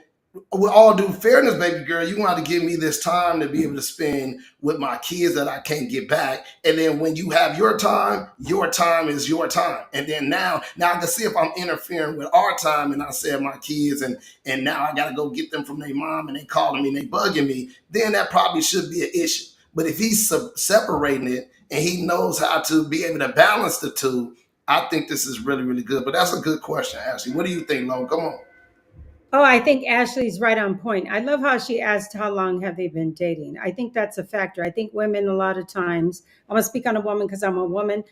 Speaker 1: with all due fairness, baby girl, you want to give me this time to be able to spend with my kids that I can't get back. And then when you have your time is your time. And then now I can see if I'm interfering with our time and I said my kids and now I got to go get them from their mom and they calling me and they bugging me, then that probably should be an issue. But if he's separating it and he knows how to be able to balance the two, I think this is really, really good. But that's a good question, Ashley. What do you think, Lo? Come on.
Speaker 4: Oh, I think Ashley's right on point. I love how she asked how long have they been dating. I think that's a factor. I think women a lot of times, I'm gonna speak on a woman because I'm a woman,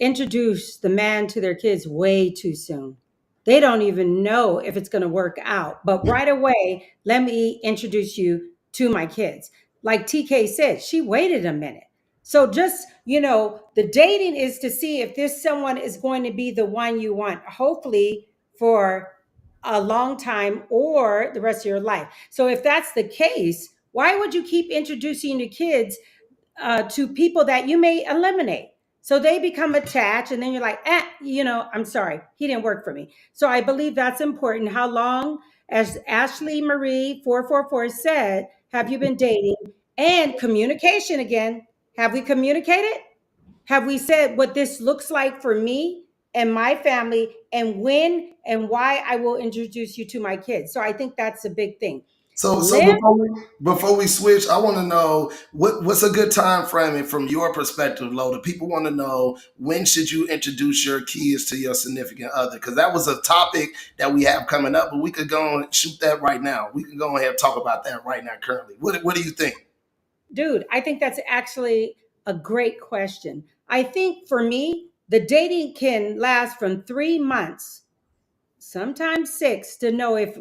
Speaker 4: introduce the man to their kids way too soon. They don't even know if it's gonna work out. But right away, let me introduce you to my kids. Like TK said, she waited a minute. So just, the dating is to see if this someone is going to be the one you want, hopefully for a long time or the rest of your life. So if that's the case, why would you keep introducing your kids to people that you may eliminate? So they become attached, and then you're like, I'm sorry, he didn't work for me. So I believe that's important. How long, as Ashley Marie 444 said, have you been dating? And communication again. Have we communicated? Have we said what this looks like for me and my family and when and why I will introduce you to my kids? So I think that's a big thing.
Speaker 1: So
Speaker 4: Live,
Speaker 1: before we switch, I want to know what's a good time frame from your perspective, Lo. The people want to know, when should you introduce your kids to your significant other? Because that was a topic that we have coming up, but we could go and shoot that right now. We can go ahead and talk about that right now currently. What do you think?
Speaker 4: dude, I think that's actually a great question. I think for me, the dating can last from 3 months, sometimes six, to know if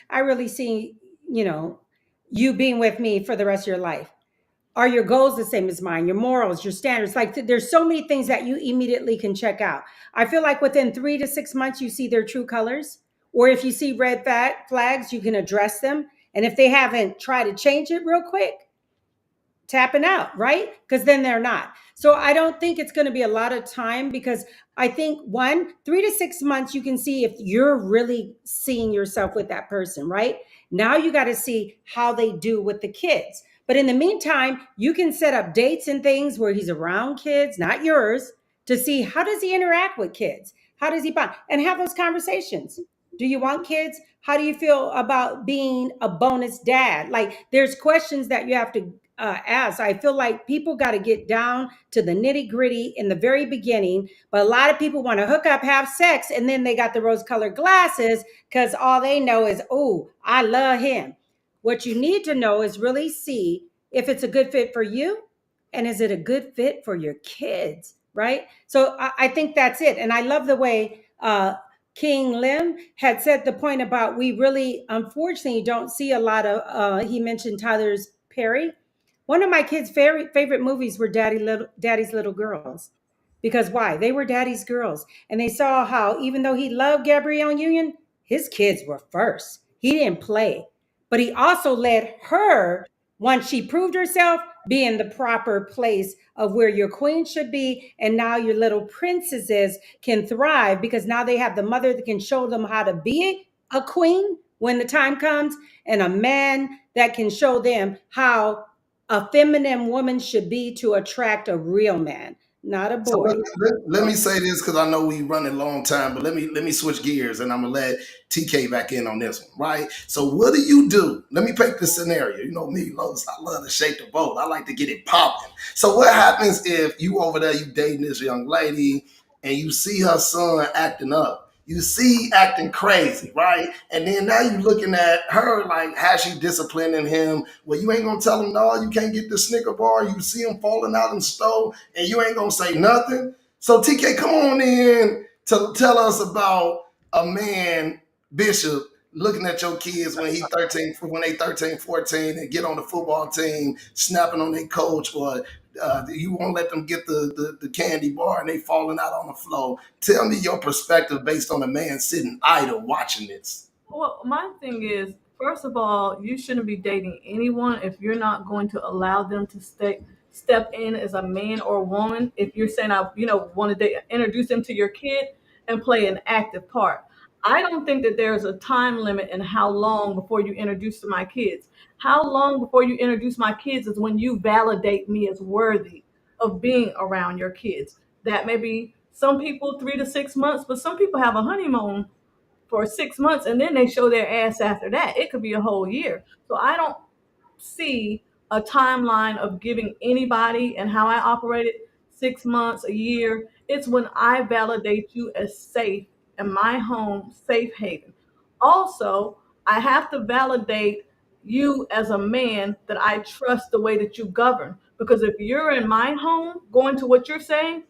Speaker 4: I really see, you being with me for the rest of your life. Are your goals the same as mine? Your morals, your standards? Like, there's so many things that you immediately can check out. I feel like within 3 to 6 months, you see their true colors. Or if you see red flags, you can address them. And if they haven't tried to change it real quick, tapping out, right? Because then they're not. So I don't think it's going to be a lot of time, because I think 3 to 6 months, you can see if you're really seeing yourself with that person, right? Now you got to see how they do with the kids. But in the meantime, you can set up dates and things where he's around kids, not yours, to see how does he interact with kids? How does he bond? And have those conversations. Do you want kids? How do you feel about being a bonus dad? Like, there's questions that you have to ask. I feel like people got to get down to the nitty gritty in the very beginning, but a lot of people want to hook up, have sex, and then they got the rose colored glasses because all they know is, oh, I love him. What you need to know is really see if it's a good fit for you, and is it a good fit for your kids, right? So I think that's it. And I love the way King Lim had said the point about, we really, unfortunately, don't see a lot of, he mentioned Tyler's Perry. One of my kids' favorite movies were Daddy's Little Girls. Because why? They were daddy's girls. And they saw how, even though he loved Gabrielle Union, his kids were first. He didn't play. But he also let her, once she proved herself, be in the proper place of where your queen should be. And now your little princesses can thrive, because now they have the mother that can show them how to be a queen when the time comes, and a man that can show them how a feminine woman should be to attract a real man, not a
Speaker 1: So
Speaker 4: boy.
Speaker 1: let me say this, because I know we running a long time, but let me switch gears, and I'm gonna let TK back in on this one, right? So what do you do? Let me paint the scenario. You know me, Lois, I love to shake the boat. I like to get it popping. So what happens if you over there, you dating this young lady, and you see her son acting up, You see acting crazy, right? And then now you looking at her like how she disciplining him. Well, you ain't gonna tell him no, you can't get the Snicker bar. You see him falling out in the stove, and you ain't gonna say nothing. So TK, come on in to tell us about a man, Bishop, looking at your kids when they 13, 14, and get on the football team, snapping on their coach, or you won't let them get the candy bar and they falling out on the floor. Tell me your perspective based on a man sitting idle watching this.
Speaker 7: Well, my thing is, first of all, you shouldn't be dating anyone if you're not going to allow them to step in as a man or woman. If you're saying I, want to introduce them to your kid and play an active part. I don't think that there's a time limit in how long before you introduce to my kids. How long before you introduce my kids is when you validate me as worthy of being around your kids. That may be some people 3 to 6 months, but some people have a honeymoon for 6 months and then they show their ass after that. It could be a whole year. So I don't see a timeline of giving anybody, and how I operate it, 6 months, a year. It's when I validate you as safe in my home, safe haven. Also, I have to validate you as a man that I trust the way that you govern. Because if you're in my home, going to what you're saying,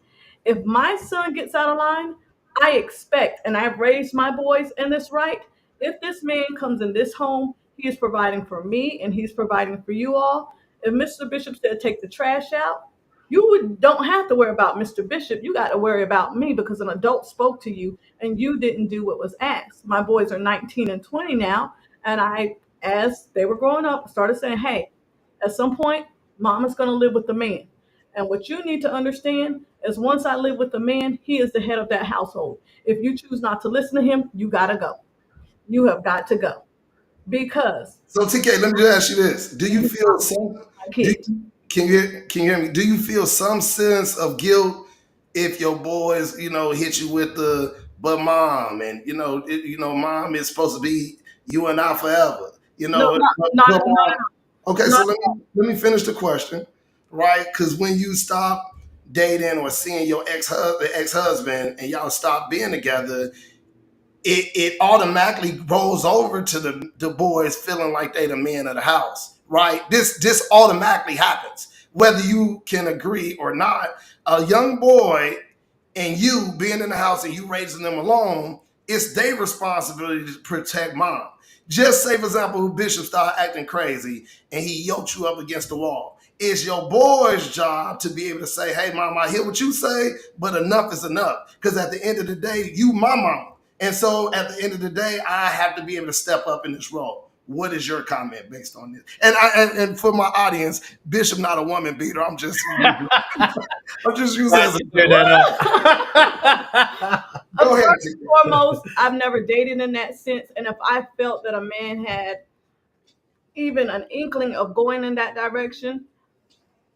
Speaker 7: if my son gets out of line, I expect, and I've raised my boys in this right, if this man comes in this home, he is providing for me and he's providing for you all. If Mr. Bishop said take the trash out, don't have to worry about Mr. Bishop. You got to worry about me because an adult spoke to you and you didn't do what was asked. My boys are 19 and 20 now, and as they were growing up, started saying, hey, at some point, mama's going to live with the man. And what you need to understand is once I live with the man, he is the head of that household. If you choose not to listen to him, you got to go. You have got to go. Because
Speaker 1: So TK, let me just ask you this: do you feel some?
Speaker 7: my
Speaker 1: Do,
Speaker 7: kids.
Speaker 1: can you hear me? Do you feel some sense of guilt if your boys, hit you with the but mom, and mom is supposed to be you and I forever.
Speaker 7: No, not
Speaker 1: But mom. Okay, so
Speaker 7: not
Speaker 1: let me finish the question, right? Because when you stop dating or seeing your ex-husband and y'all stop being together, it automatically rolls over to the boys feeling like they the man of the house, right? This automatically happens, whether you can agree or not. A young boy and you being in the house and you raising them alone, it's their responsibility to protect mom. Just say, for example, Bishop started acting crazy and he yoked you up against the wall. It's your boy's job to be able to say, hey, mom, I hear what you say, but enough is enough. Because at the end of the day, you my mom. And so at the end of the day, I have to be able to step up in this role. What is your comment based on this? And for my audience, Bishop not a woman beater. I'm just using as a
Speaker 6: Clear that up.
Speaker 1: go ahead.
Speaker 7: First and foremost, I've never dated in that sense. And if I felt that a man had even an inkling of going in that direction,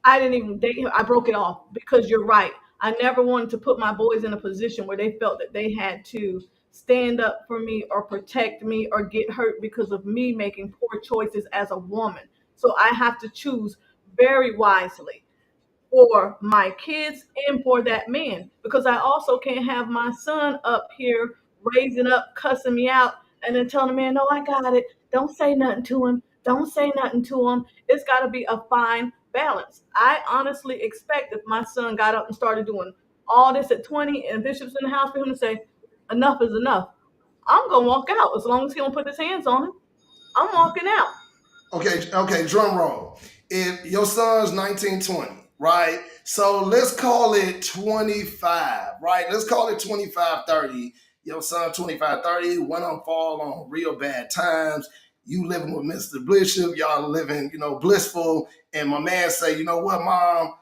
Speaker 7: I didn't even date him. I broke it off because you're right. I never wanted to put my boys in a position where they felt that they had to stand up for me or protect me or get hurt because of me making poor choices as a woman. So I have to choose very wisely for my kids and for that man, because I also can't have my son up here raising up, cussing me out, and then telling the man, no, I got it. Don't say nothing to him. Don't say nothing to him. It's got to be a fine balance. I honestly expect if my son got up and started doing all this at 20 and Bishop's in the house, for him to say, enough is enough. I'm going to walk out as long as he don't put his hands on him. I'm walking out.
Speaker 1: Okay, drum roll. If your son's 19, 20, right? So let's call it 25, right? Let's call it 25, 30. Your son 25, 30, went on fall on real bad times. You living with Mr. Bishop, y'all living, blissful. And my man say, you know what, mom,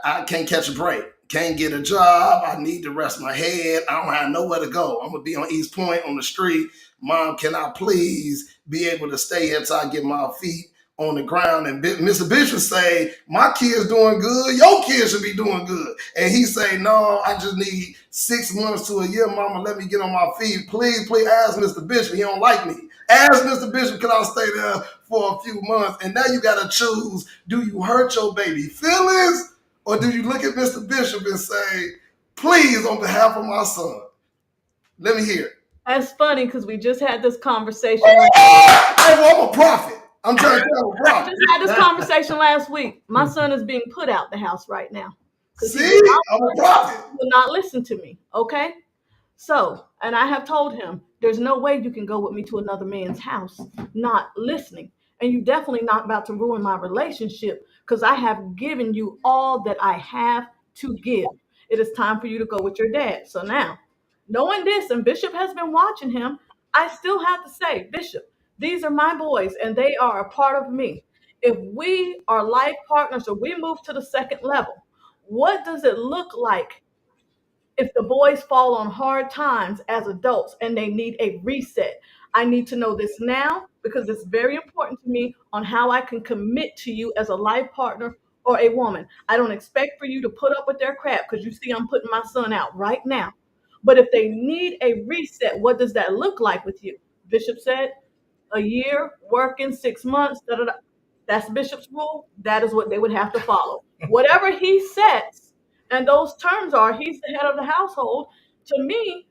Speaker 1: I can't catch a break. Can't get a job. I need to rest my head. I don't have nowhere to go. I'm going to be on East Point on the street. Mom, can I please be able to stay here until I get my feet on the ground? And Mr. Bishop say, my kid's doing good. Your kid should be doing good. And he say, no, I just need 6 months to a year, mama. Let me get on my feet. Please ask Mr. Bishop. He don't like me. Ask Mr. Bishop, can I stay there for a few months? And now you got to choose, do you hurt your baby feelings? Or do you look at Mr. Bishop and say, please, on behalf of my son, Let me hear it.
Speaker 7: That's funny because we just had this conversation.
Speaker 1: I'm a prophet. I'm trying to tell a
Speaker 7: I
Speaker 1: prophet.
Speaker 7: just had this conversation last week. My son is being put out the house right now because
Speaker 1: See, I'm a prophet.
Speaker 7: will not listen to me. Okay. So, and I have told him, there's no way you can go with me to another man's house not listening. And you definitely not about to ruin my relationship because I have given you all that I have to give. It is time for you to go with your dad. So now, knowing this, and Bishop has been watching him, I still have to say, Bishop, these are my boys and they are a part of me. If we are life partners or we move to the second level, what does it look like if the boys fall on hard times as adults and they need a reset? I need to know this now because it's very important to me on how I can commit to you as a life partner or a woman. I don't expect for you to put up with their crap because you see I'm putting my son out right now. But if they need a reset, what does that look like with you? Bishop said a year, working 6 months, da, da, da. That's Bishop's rule. That is what they would have to follow. Whatever he sets, and those terms are, he's the head of the household. To me,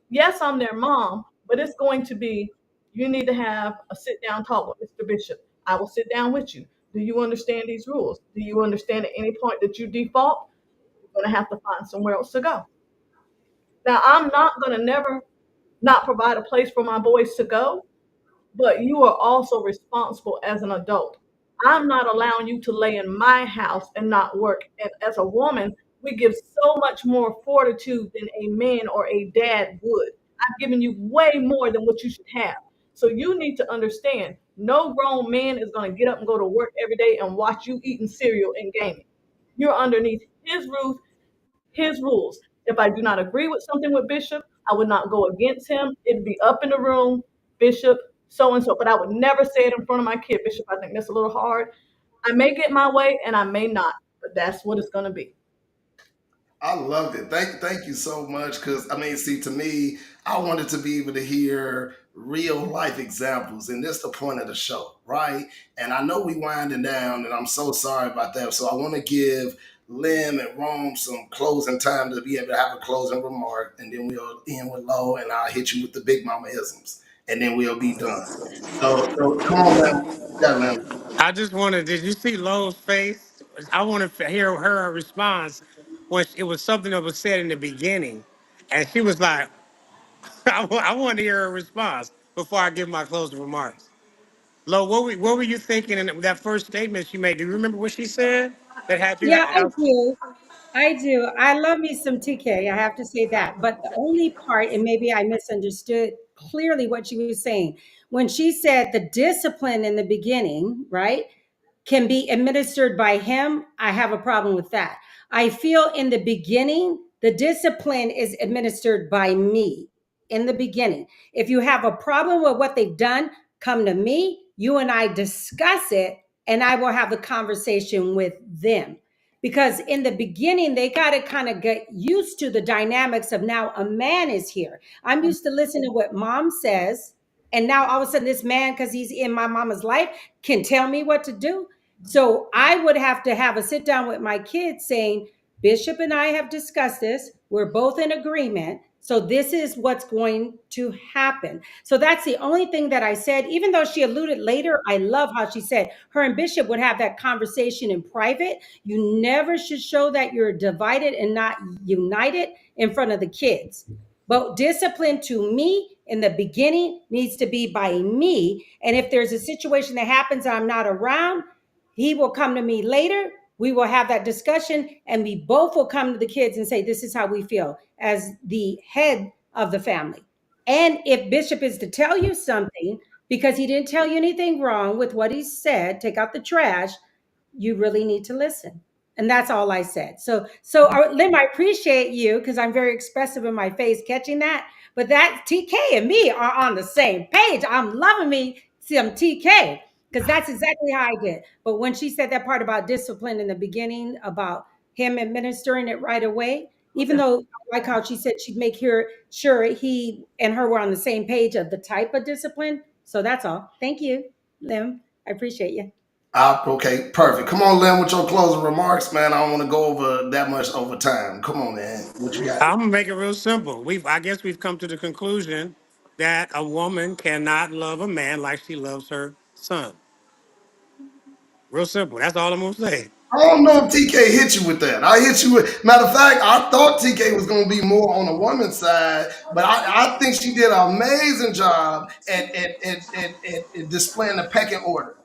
Speaker 7: yes, I'm their mom, but it's going to be, you need to have a sit down talk with Mr. Bishop. I will sit down with you. Do you understand these rules? Do you understand at any point that you default? You're going to have to find somewhere else to go. Now, I'm not going to never not provide a place for my boys to go, but you are also responsible as an adult. I'm not allowing you to lay in my house and not work. And as a woman, we give so much more fortitude than a man or a dad would. I've given you way more than what you should have. So you need to understand no grown man is going to get up and go to work every day and watch you eating cereal and gaming. You're underneath his roof, his rules. If I do not agree with something with Bishop, I would not go against him. It'd be up in the room, Bishop, so and so. But I would never say it in front of my kid, Bishop. I think that's a little hard. I may get my way and I may not, but that's what it's going to be.
Speaker 1: I love it. Thank you so much. Cause I mean, see, to me, I wanted to be able to hear real life examples, and that's the point of the show, right? And I know we winding down, and I'm so sorry about that. So I want to give Lim and Rome some closing time to be able to have a closing remark, and then we'll end with Low, and I'll hit you with the big mama isms, and then we'll be done. So come on, Lim. Yeah, Lim.
Speaker 3: I just wanted, did you see Lowe's face? I want to hear her response when it was something that was said in the beginning. And she was like, I want to hear her response before I give my closing remarks. Lo, what were you thinking in that first statement she made? Do you remember what she said that had you?
Speaker 4: Yeah, I do. I do. I love me some TK. I have to say that. But the only part, and maybe I misunderstood clearly what she was saying, when she said the discipline in the beginning, right, can be administered by him, I have a problem with that. I feel in the beginning, the discipline is administered by me in the beginning. If you have a problem with what they've done, come to me, you and I discuss it, and I will have a conversation with them. Because in the beginning, they got to kind of get used to the dynamics of now a man is here. I'm used to listening to what mom says. And now all of a sudden, this man, because he's in my mama's life, can tell me what to do. So I would have to have a sit down with my kids saying, Bishop and I have discussed this. We're both in agreement. So this is what's going to happen. So that's the only thing that I said. Even though she alluded later, I love how she said her and Bishop would have that conversation in private. You never should show that you're divided and not united in front of the kids. But discipline to me in the beginning needs to be by me. And if there's a situation that happens and I'm not around, he will come to me later. We will have that discussion, and we both will come to the kids and say, this is how we feel as the head of the family. And if Bishop is to tell you something, because he didn't tell you anything wrong with what he said, take out the trash, you really need to listen. And that's all I said. So Lim, I appreciate you because I'm very expressive in my face catching that. But that TK and me are on the same page. I'm loving me some TK because that's exactly how I did. But when she said that part about discipline in the beginning, about him administering it right away, even though I like how she said she'd make sure he and her were on the same page of the type of discipline. So that's all. Thank you, Lim. I appreciate you.
Speaker 1: Okay, perfect. Come on, Len, with your closing remarks, man. I don't want to go over that much over time. Come on, man. What you got?
Speaker 3: I'm gonna make it real simple. I guess we've come to the conclusion that a woman cannot love a man like she loves her son. Real simple. That's all I'm gonna say.
Speaker 1: I don't know if TK hit you with that. I hit you with, matter of fact, I thought TK was going to be more on the woman's side, but I think she did an amazing job at displaying the pecking order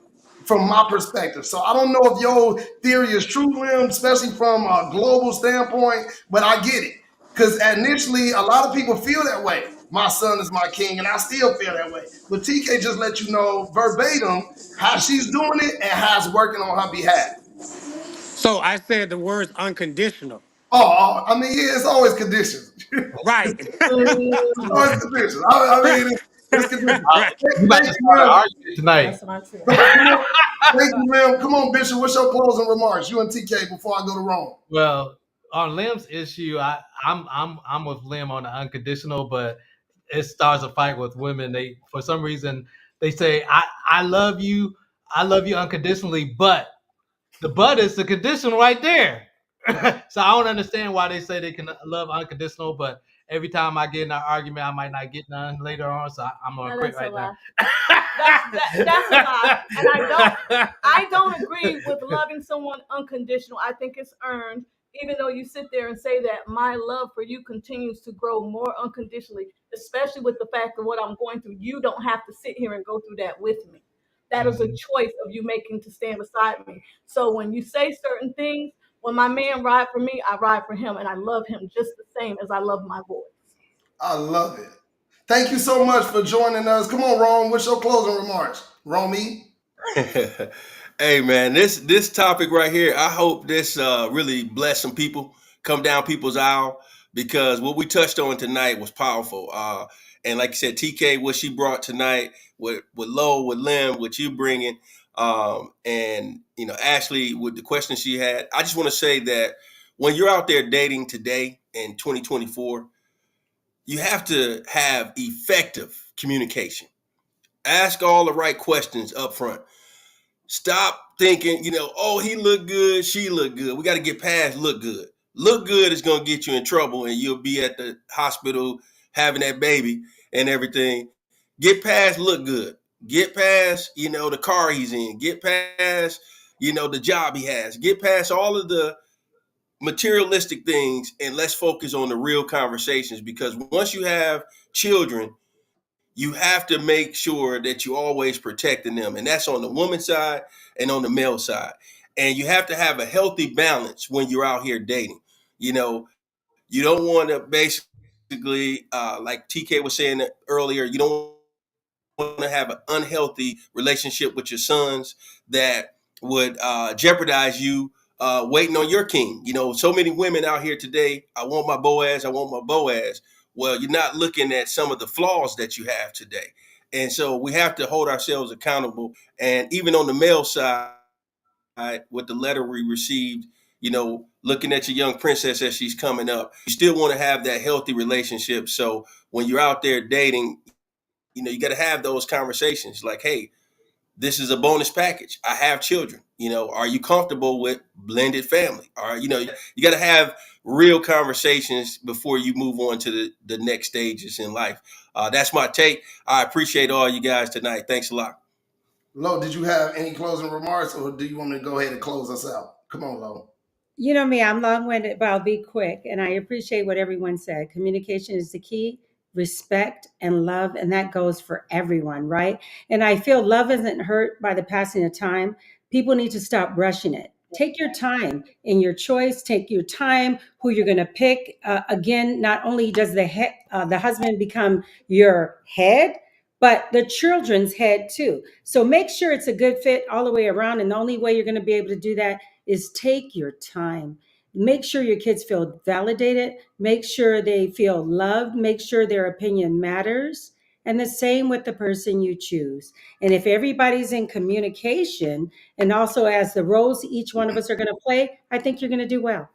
Speaker 1: from my perspective. So I don't know if your theory is true, Lim, especially from a global standpoint, but I get it. Because initially, a lot of people feel that way. My son is my king, and I still feel that way. But TK just let you know verbatim how she's doing it and how it's working on her behalf.
Speaker 3: So I said the words unconditional.
Speaker 1: I mean, yeah, it's always conditions.
Speaker 3: Right.
Speaker 1: It's always conditions. I mean, it's conditions.
Speaker 3: Right.
Speaker 6: You about
Speaker 1: Thank
Speaker 6: to
Speaker 1: you,
Speaker 6: start an
Speaker 1: ma'am.
Speaker 6: argument tonight.
Speaker 7: That's my truth.
Speaker 1: Come on. Thank you, ma'am. Come on, Bishop. What's your closing remarks? You and TK before I go to Rome.
Speaker 6: Well, on Lim's issue, I'm with Lim on the unconditional, but it starts a fight with women. They, for some reason, they say I love you unconditionally, but the but is the conditional right there. So I don't understand why they say they can love unconditional, but every time I get in an argument, I might not get none later on. So I'm gonna quit right now.
Speaker 7: That's a lie. And I don't agree with loving someone unconditional. I think it's earned, even though you sit there and say that my love for you continues to grow more unconditionally, especially with the fact of what I'm going through. You don't have to sit here and go through that with me. That is a choice of you making to stand beside me. So when you say certain things, when my man ride for me, I ride for him, and I love him just the same as I love my boys.
Speaker 1: I love it. Thank you so much for joining us. Come on, Rome. What's your closing remarks? Romy?
Speaker 2: Hey man, this topic right here, I hope this really bless some people, come down people's aisle, because what we touched on tonight was powerful. And like you said, TK, what she brought tonight, with Lo, with Lim, what you bringing, and Ashley with the question she had. I just want to say that when you're out there dating today in 2024, you have to have effective communication. Ask all the right questions up front. Stop thinking, oh, he looked good, she looked good. We got to get past look good. Look good is going to get you in trouble, and you'll be at the hospital having that baby and everything. Get past look good. Get past, the car he's in. Get past, the job he has. Get past all of the materialistic things, and let's focus on the real conversations, because once you have children, you have to make sure that you always protecting them. And that's on the woman's side and on the male side. And you have to have a healthy balance when you're out here dating. You don't want to basically, like TK was saying earlier, you don't want to have an unhealthy relationship with your sons that would jeopardize you waiting on your king. So many women out here today, I want my Boaz, I want my Boaz. Well, you're not looking at some of the flaws that you have today. And so we have to hold ourselves accountable. And even on the male side, with the letter we received, looking at your young princess as she's coming up, you still want to have that healthy relationship. So when you're out there dating, you got to have those conversations like, hey, this is a bonus package. I have children. Are you comfortable with blended family? Or, you got to have real conversations before you move on to the next stages in life. That's my take. I appreciate all you guys tonight. Thanks a lot.
Speaker 1: Lo, did you have any closing remarks, or do you want me to go ahead and close us out? Come on, Lo.
Speaker 4: You know me, I'm long winded, but I'll be quick. And I appreciate what everyone said. Communication is the key, respect and love. And that goes for everyone, right? And I feel love isn't hurt by the passing of time. People need to stop rushing it. Take your time in your choice. Take your time who you're going to pick. Again, not only does the husband become your head, but the children's head too. So make sure it's a good fit all the way around. And the only way you're going to be able to do that is take your time. Make sure your kids feel validated. Make sure they feel loved. Make sure their opinion matters. And the same with the person you choose. And if everybody's in communication, and also as the roles each one of us are going to play, I think you're going to do well.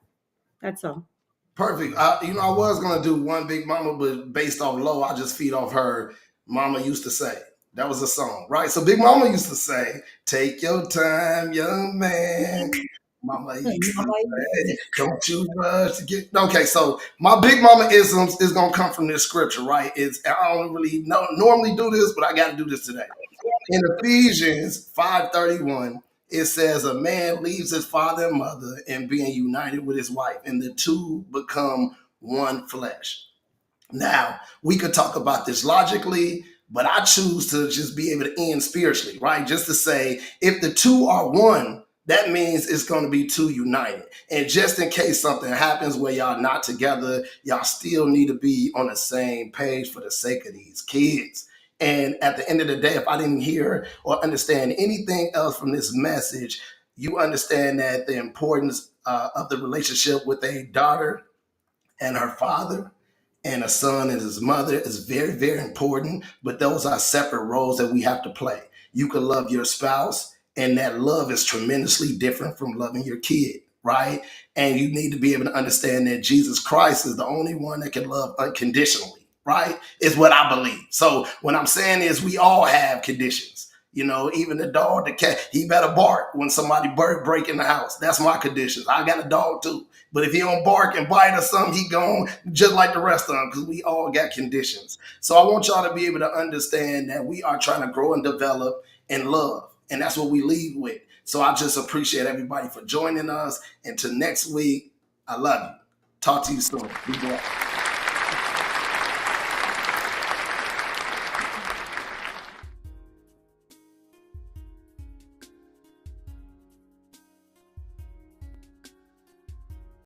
Speaker 4: That's all.
Speaker 1: Perfect. I was going to do one big mama, but based off Lo, I just feed off her. Mama used to say, That was a song, right? So Big Mama used to say, "Take your time, young man." Mama used to say, "Don't you rush to get." Okay, so my Big Mama isms is gonna come from this scripture, right? It's I don't really normally do this, but I got to do this today. In Ephesians 5:31, it says, "A man leaves his father and mother and being united with his wife, and the two become one flesh." Now, we could talk about this logically, but I choose to just be able to end spiritually, right? Just to say, if the two are one, that means it's going to be two united. And just in case something happens where y'all not together, y'all still need to be on the same page for the sake of these kids. And at the end of the day, if I didn't hear or understand anything else from this message, you understand that the importance of the relationship with a daughter and her father and a son and his mother is very, very important. But those are separate roles that we have to play. You can love your spouse, and that love is tremendously different from loving your kid, right? And you need to be able to understand that Jesus Christ is the only one that can love unconditionally, right? Is what I believe. So what I'm saying is we all have conditions. You know, even the dog, the cat, he better bark when somebody break in the house. That's my conditions. I got a dog too. But if he don't bark and bite or something, he gone just like the rest of them because we all got conditions. So I want y'all to be able to understand that we are trying to grow and develop and love. And that's what we lead with. So I just appreciate everybody for joining us. Until next week, I love you. Talk to you soon. Be blessed.